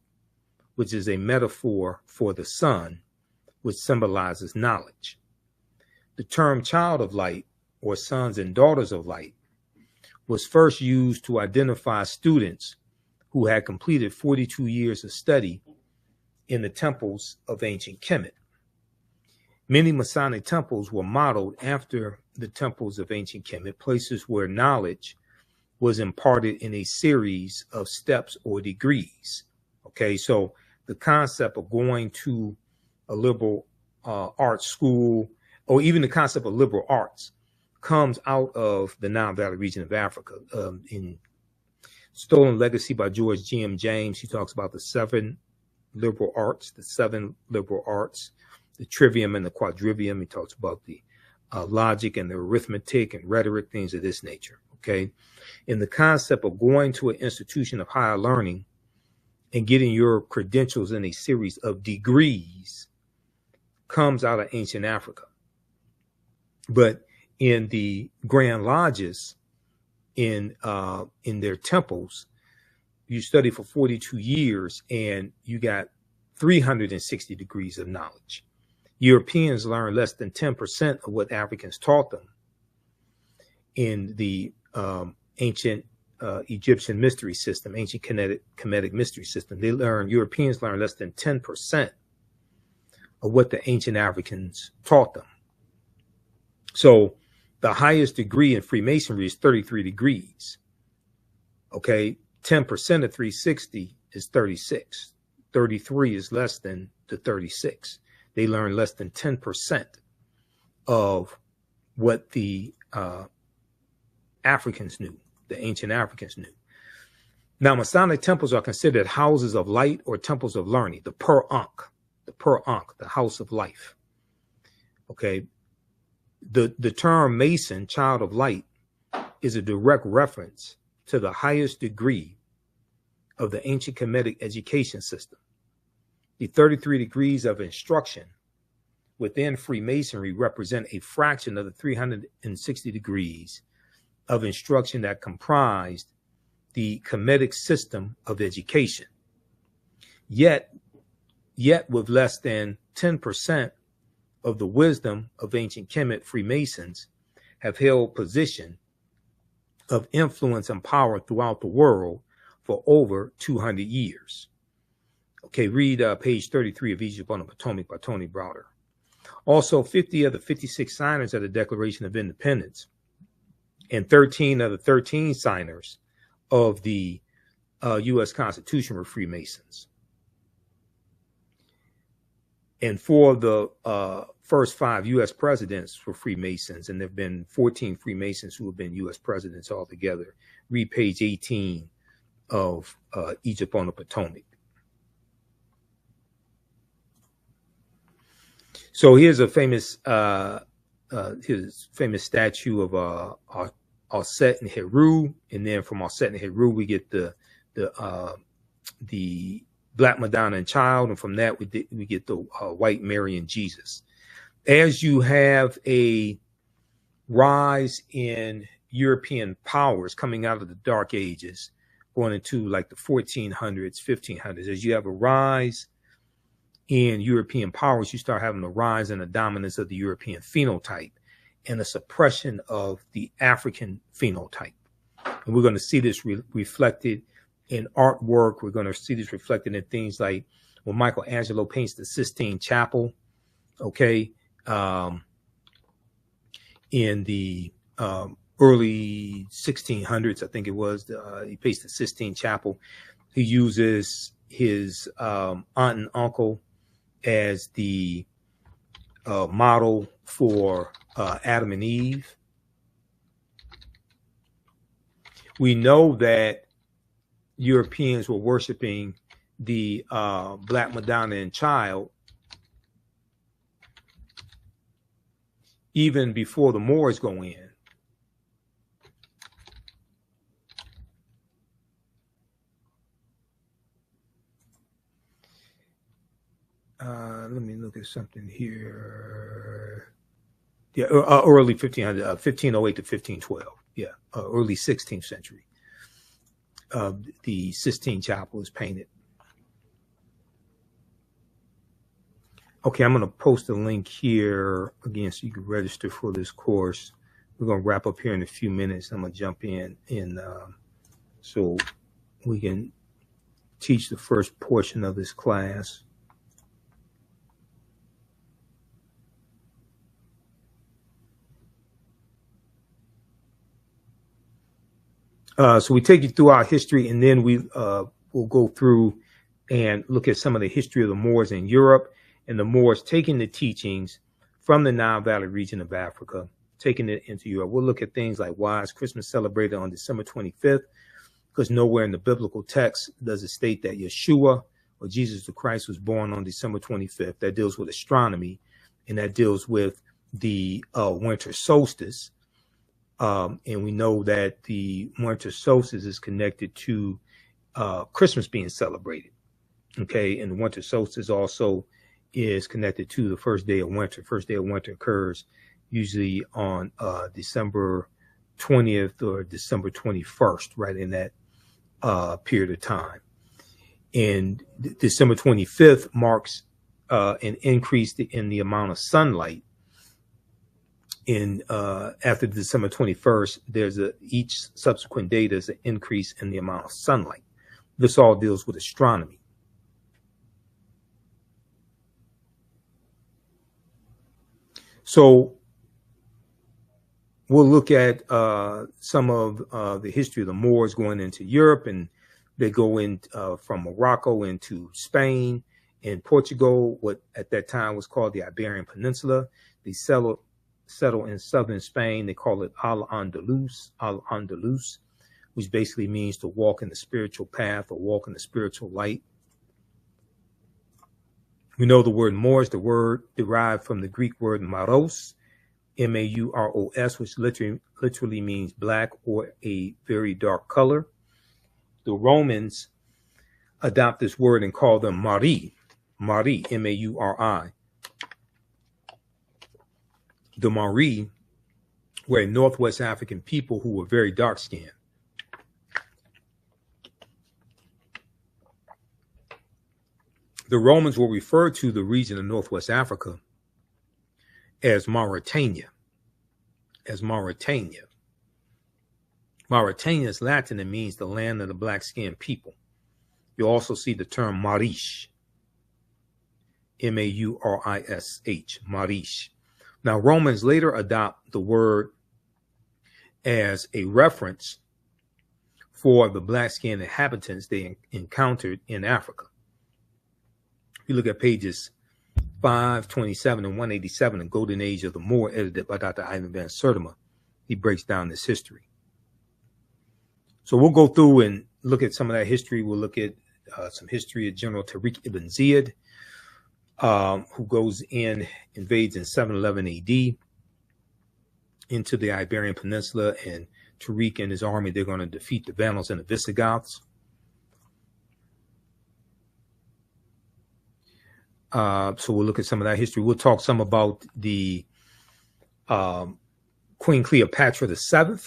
which is a metaphor for the sun, which symbolizes knowledge. The term child of light, or sons and daughters of light, was first used to identify students who had completed 42 years of study in the temples of ancient Kemet. Many Masonic temples were modeled after the temples of ancient Kemet, places where knowledge was imparted in a series of steps or degrees. Okay, so the concept of going to a liberal arts school, or even the concept of liberal arts, comes out of the Nile Valley region of Africa. In Stolen Legacy by George G.M. James, he talks about the seven liberal arts, the trivium and the quadrivium. He talks about the logic and the arithmetic and rhetoric, things of this nature. Okay. And the concept of going to an institution of higher learning and getting your credentials in a series of degrees comes out of ancient Africa. But in the Grand Lodges, in their temples, you study for 42 years and you got 360 degrees of knowledge. Europeans learn less than 10% of what Africans taught them. In the ancient Egyptian mystery system, ancient Kemetic mystery system, Europeans learn less than 10% of what the ancient Africans taught them. So the highest degree in Freemasonry is 33 degrees. Okay, 10% of 360 is 36. 33 is less than the 36. They learn less than 10% of what the Africans knew, the ancient Africans knew. Now, Masonic temples are considered houses of light or temples of learning, the the house of life. Okay. The term Mason, child of light, is a direct reference to the highest degree of the ancient Kemetic education system. The 33 degrees of instruction within Freemasonry represent a fraction of the 360 degrees of instruction that comprised the Kemetic system of education. Yet with less than 10% of the wisdom of ancient Kemet, Freemasons have held position of influence and power throughout the world for over 200 years. Okay, read page 33 of Egypt on the Potomac by Tony Browder. Also, 50 of the 56 signers of the Declaration of Independence and 13 of the 13 signers of the U.S. Constitution were Freemasons. And 4 of the first 5 U.S. presidents were Freemasons, and there have been 14 Freemasons who have been U.S. presidents altogether. Read page 18 of Egypt on the Potomac. So here's a famous his famous statue of Alset and Heru, and then from Alset and Heru we get the Black Madonna and Child, and from that we get the White Mary and Jesus. As you have a rise in European powers coming out of the Dark Ages, going into like the 1400s, 1500s, as you have a rise in European powers, you start having a rise in the dominance of the European phenotype and a suppression of the African phenotype. And we're going to see this reflected in artwork. We're going to see this reflected in things like when Michelangelo paints the Sistine Chapel, okay, in the early 1600s, I think it was, he paints the Sistine Chapel. He uses his aunt and uncle as the model for Adam and Eve. We know that Europeans were worshiping the Black Madonna and Child even before the Moors go in. Let me look at something here. Yeah, early 1500, 1508 to 1512. Yeah, early 16th century. The Sistine Chapel is painted. Okay, I'm going to post a link here again so you can register for this course. We're going to wrap up here in a few minutes. I'm going to jump in so we can teach the first portion of this class. So we take you through our history, and then we will go through and look at some of the history of the Moors in Europe, and the Moors taking the teachings from the Nile Valley region of Africa, taking it into Europe. We'll look at things like why is Christmas celebrated on December 25th, because nowhere in the biblical text does it state that Yeshua or Jesus the Christ was born on December 25th. That deals with astronomy, and that deals with the winter solstice. And we know that the winter solstice is connected to Christmas being celebrated. Okay, and the winter solstice also is connected to the first day of winter. First day of winter occurs usually on December 20th or December 21st, right in that period of time. And December 25th marks an increase in the amount of sunlight. After December 21st, there's each subsequent day, there's an increase in the amount of sunlight. This all deals with astronomy. So we'll look at some of the history of the Moors going into Europe, and they go in from Morocco into Spain and Portugal, what at that time was called the Iberian Peninsula. They settle in southern Spain. They call it Al-Andalus, which basically means to walk in the spiritual path or walk in the spiritual light. We know the word Moors, the word derived from the Greek word maros, M-A-U-R-O-S, which literally means black or a very dark color. The Romans adopt this word and call them Mari, M-A-U-R-I. The Mari were Northwest African people who were very dark-skinned. The Romans will refer to the region of Northwest Africa as Mauritania, Mauritania is Latin and means the land of the black-skinned people. You'll also see the term Marish, M-A-U-R-I-S-H, Marish. Now, Romans later adopt the word as a reference for the black-skinned inhabitants they encountered in Africa. If you look at pages 527 and 187, The Golden Age of the Moor, edited by Dr. Ivan Van Sertima, he breaks down this history. So we'll go through and look at some of that history. We'll look at some history of General Tariq ibn Ziyad, who goes in, invades in 711 AD into the Iberian Peninsula, and Tariq and his army, they're going to defeat the Vandals and the Visigoths. So we'll look at some of that history. We'll talk some about the Queen Cleopatra VII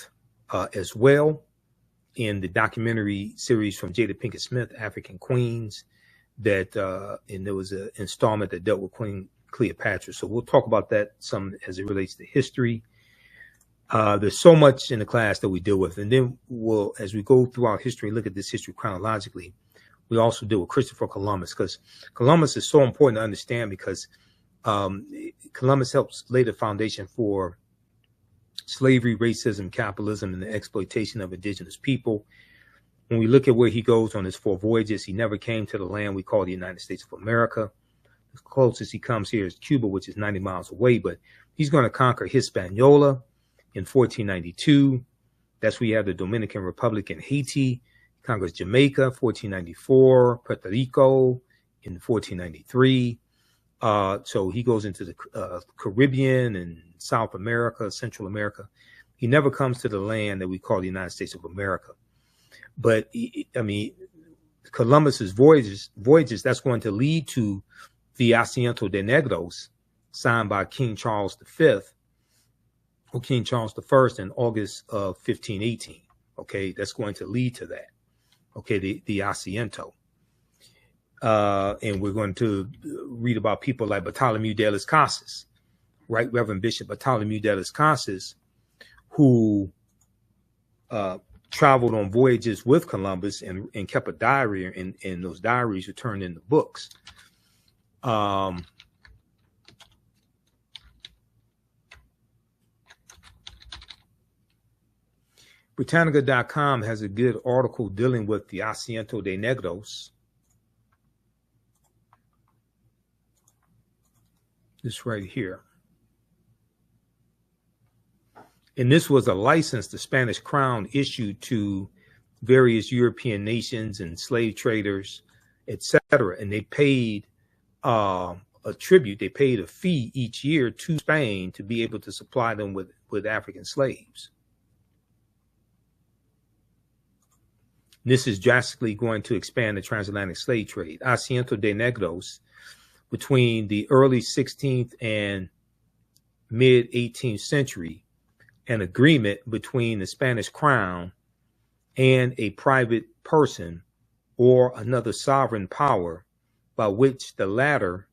as well, in the documentary series from Jada Pinkett Smith, African Queens, that and there was an installment that dealt with Queen Cleopatra. So we'll talk about that some as it relates to history. There's so much in the class that we deal with, and then we'll, as we go throughout history, look at this history chronologically. We also deal with Christopher Columbus, because Columbus is so important to understand, because Columbus helps lay the foundation for slavery, racism, capitalism, and the exploitation of indigenous people. When we look at where he goes on his 4 voyages, he never came to the land we call the United States of America. The closest he comes here is Cuba, which is 90 miles away, but he's going to conquer Hispaniola in 1492. That's where you have the Dominican Republic and Haiti. He conquers Jamaica, 1494, Puerto Rico in 1493. So he goes into the Caribbean and South America, Central America. He never comes to the land that we call the United States of America. But I mean, Columbus's voyages, that's going to lead to the Asiento de Negros, signed by King Charles V, or King Charles I, in August of 1518. Okay, that's going to lead to that. Okay, the Asiento. And we're going to read about people like Bartholomew de las Casas, Right Reverend Bishop Bartholomew de las Casas, who traveled on voyages with Columbus and kept a diary, and those diaries were turned into books. Britannica.com has a good article dealing with the Asiento de Negros. This right here. And this was a license the Spanish crown issued to various European nations and slave traders, etc. And they paid a tribute, they paid a fee each year to Spain to be able to supply them with African slaves. This is drastically going to expand the transatlantic slave trade. Asiento de Negros, between the early 16th and mid 18th century, an agreement between the Spanish crown and a private person or another sovereign power, by which the latter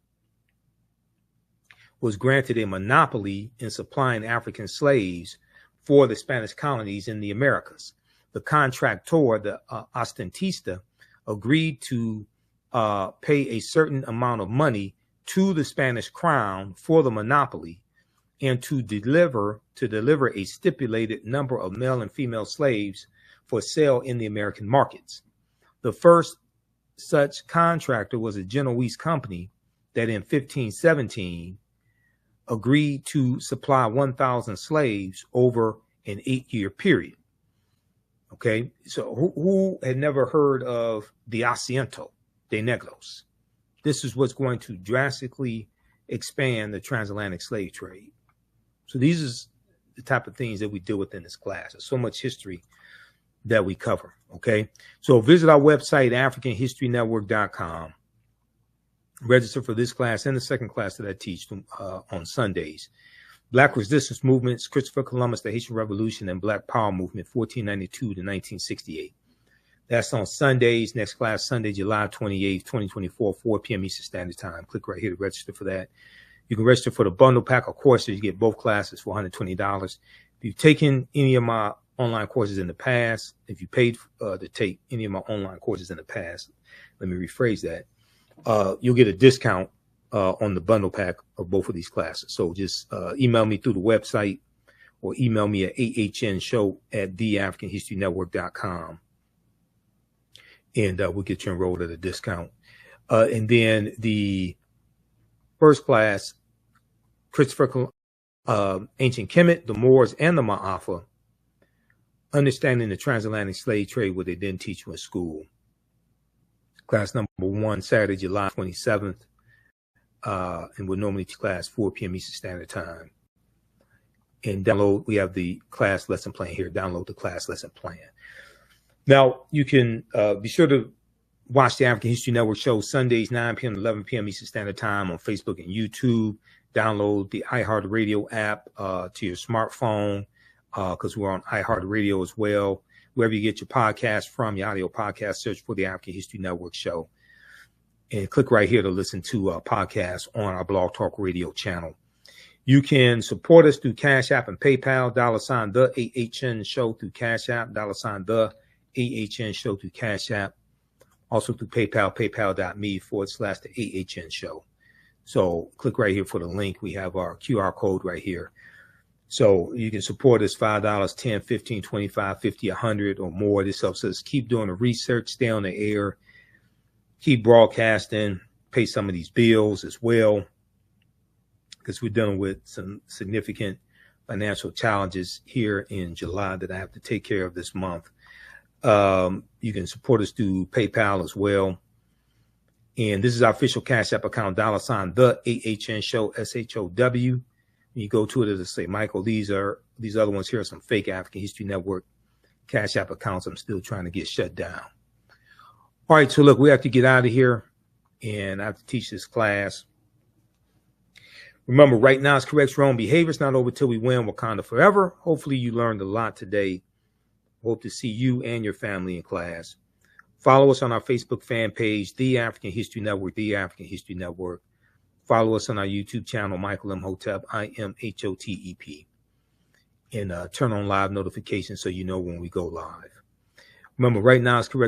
was granted a monopoly in supplying African slaves for the Spanish colonies in the Americas. The contractor, the ostentista, agreed to pay a certain amount of money to the Spanish crown for the monopoly, and to deliver a stipulated number of male and female slaves for sale in the American markets. The first such contractor was a Genoese company that in 1517 agreed to supply 1,000 slaves over an 8-year period. Okay, so who had never heard of the Asiento de Negros? This is what's going to drastically expand the transatlantic slave trade. So these are the type of things that we deal with in this class. There's so much history that we cover. Okay, so visit our website, AfricanHistoryNetwork.com. Register for this class and the second class that I teach on Sundays. Black Resistance Movements, Christopher Columbus, the Haitian Revolution, and Black Power Movement, 1492 to 1968. That's on Sundays. Next class, Sunday, July 28th, 2024, 4 p.m. Eastern Standard Time. Click right here to register for that. You can register for the bundle pack of courses. You get both classes for $120. If you've taken any of my online courses in the past, if you paid to take any of my online courses in the past, let me rephrase that, you'll get a discount on the bundle pack of both of these classes. So just email me through the website or email me at ahnshow@theafricanhistorynetwork.com, and we'll get you enrolled at a discount. And then the first class, Christopher, Ancient Kemet, the Moors, and the Ma'afa, Understanding the Transatlantic Slave Trade, what they didn't teach you in school. Class number 1, Saturday, July 27th, and we'll normally teach class 4 p.m. Eastern Standard Time. And download, we have the class lesson plan here. Download the class lesson plan. Now, you can be sure to watch the African History Network show Sundays, 9 p.m. to 11 p.m. Eastern Standard Time on Facebook and YouTube. Download the iHeartRadio app to your smartphone because we're on iHeartRadio as well. Wherever you get your podcast from, your audio podcast, search for the African History Network show. And click right here to listen to podcasts on our Blog Talk Radio channel. You can support us through Cash App and PayPal, $ the AHN show through Cash App, $ the AHN show through Cash App. Also through PayPal, paypal.me/the AHN show. So click right here for the link. We have our QR code right here. So you can support us $5, $10, $15, $25, $50, $100 or more. This helps us keep doing the research, stay on the air, keep broadcasting, pay some of these bills as well, because we're dealing with some significant financial challenges here in July that I have to take care of this month. You can support us through PayPal as well. And this is our official Cash App account, $ the AHN show, SHOW. When you go to it, it'll say, Michael, these other ones here are some fake African History Network Cash App accounts I'm still trying to get shut down. All right, so look, we have to get out of here, and I have to teach this class. Remember, right now it's correct your own behavior. It's not over till we win. Wakanda forever. Hopefully you learned a lot today. Hope to see you and your family in class. Follow us on our Facebook fan page, The African History Network, The African History Network. Follow us on our YouTube channel, Michael Imhotep, IMHOTEP. And turn on live notifications so you know when we go live. Remember, right now it's correct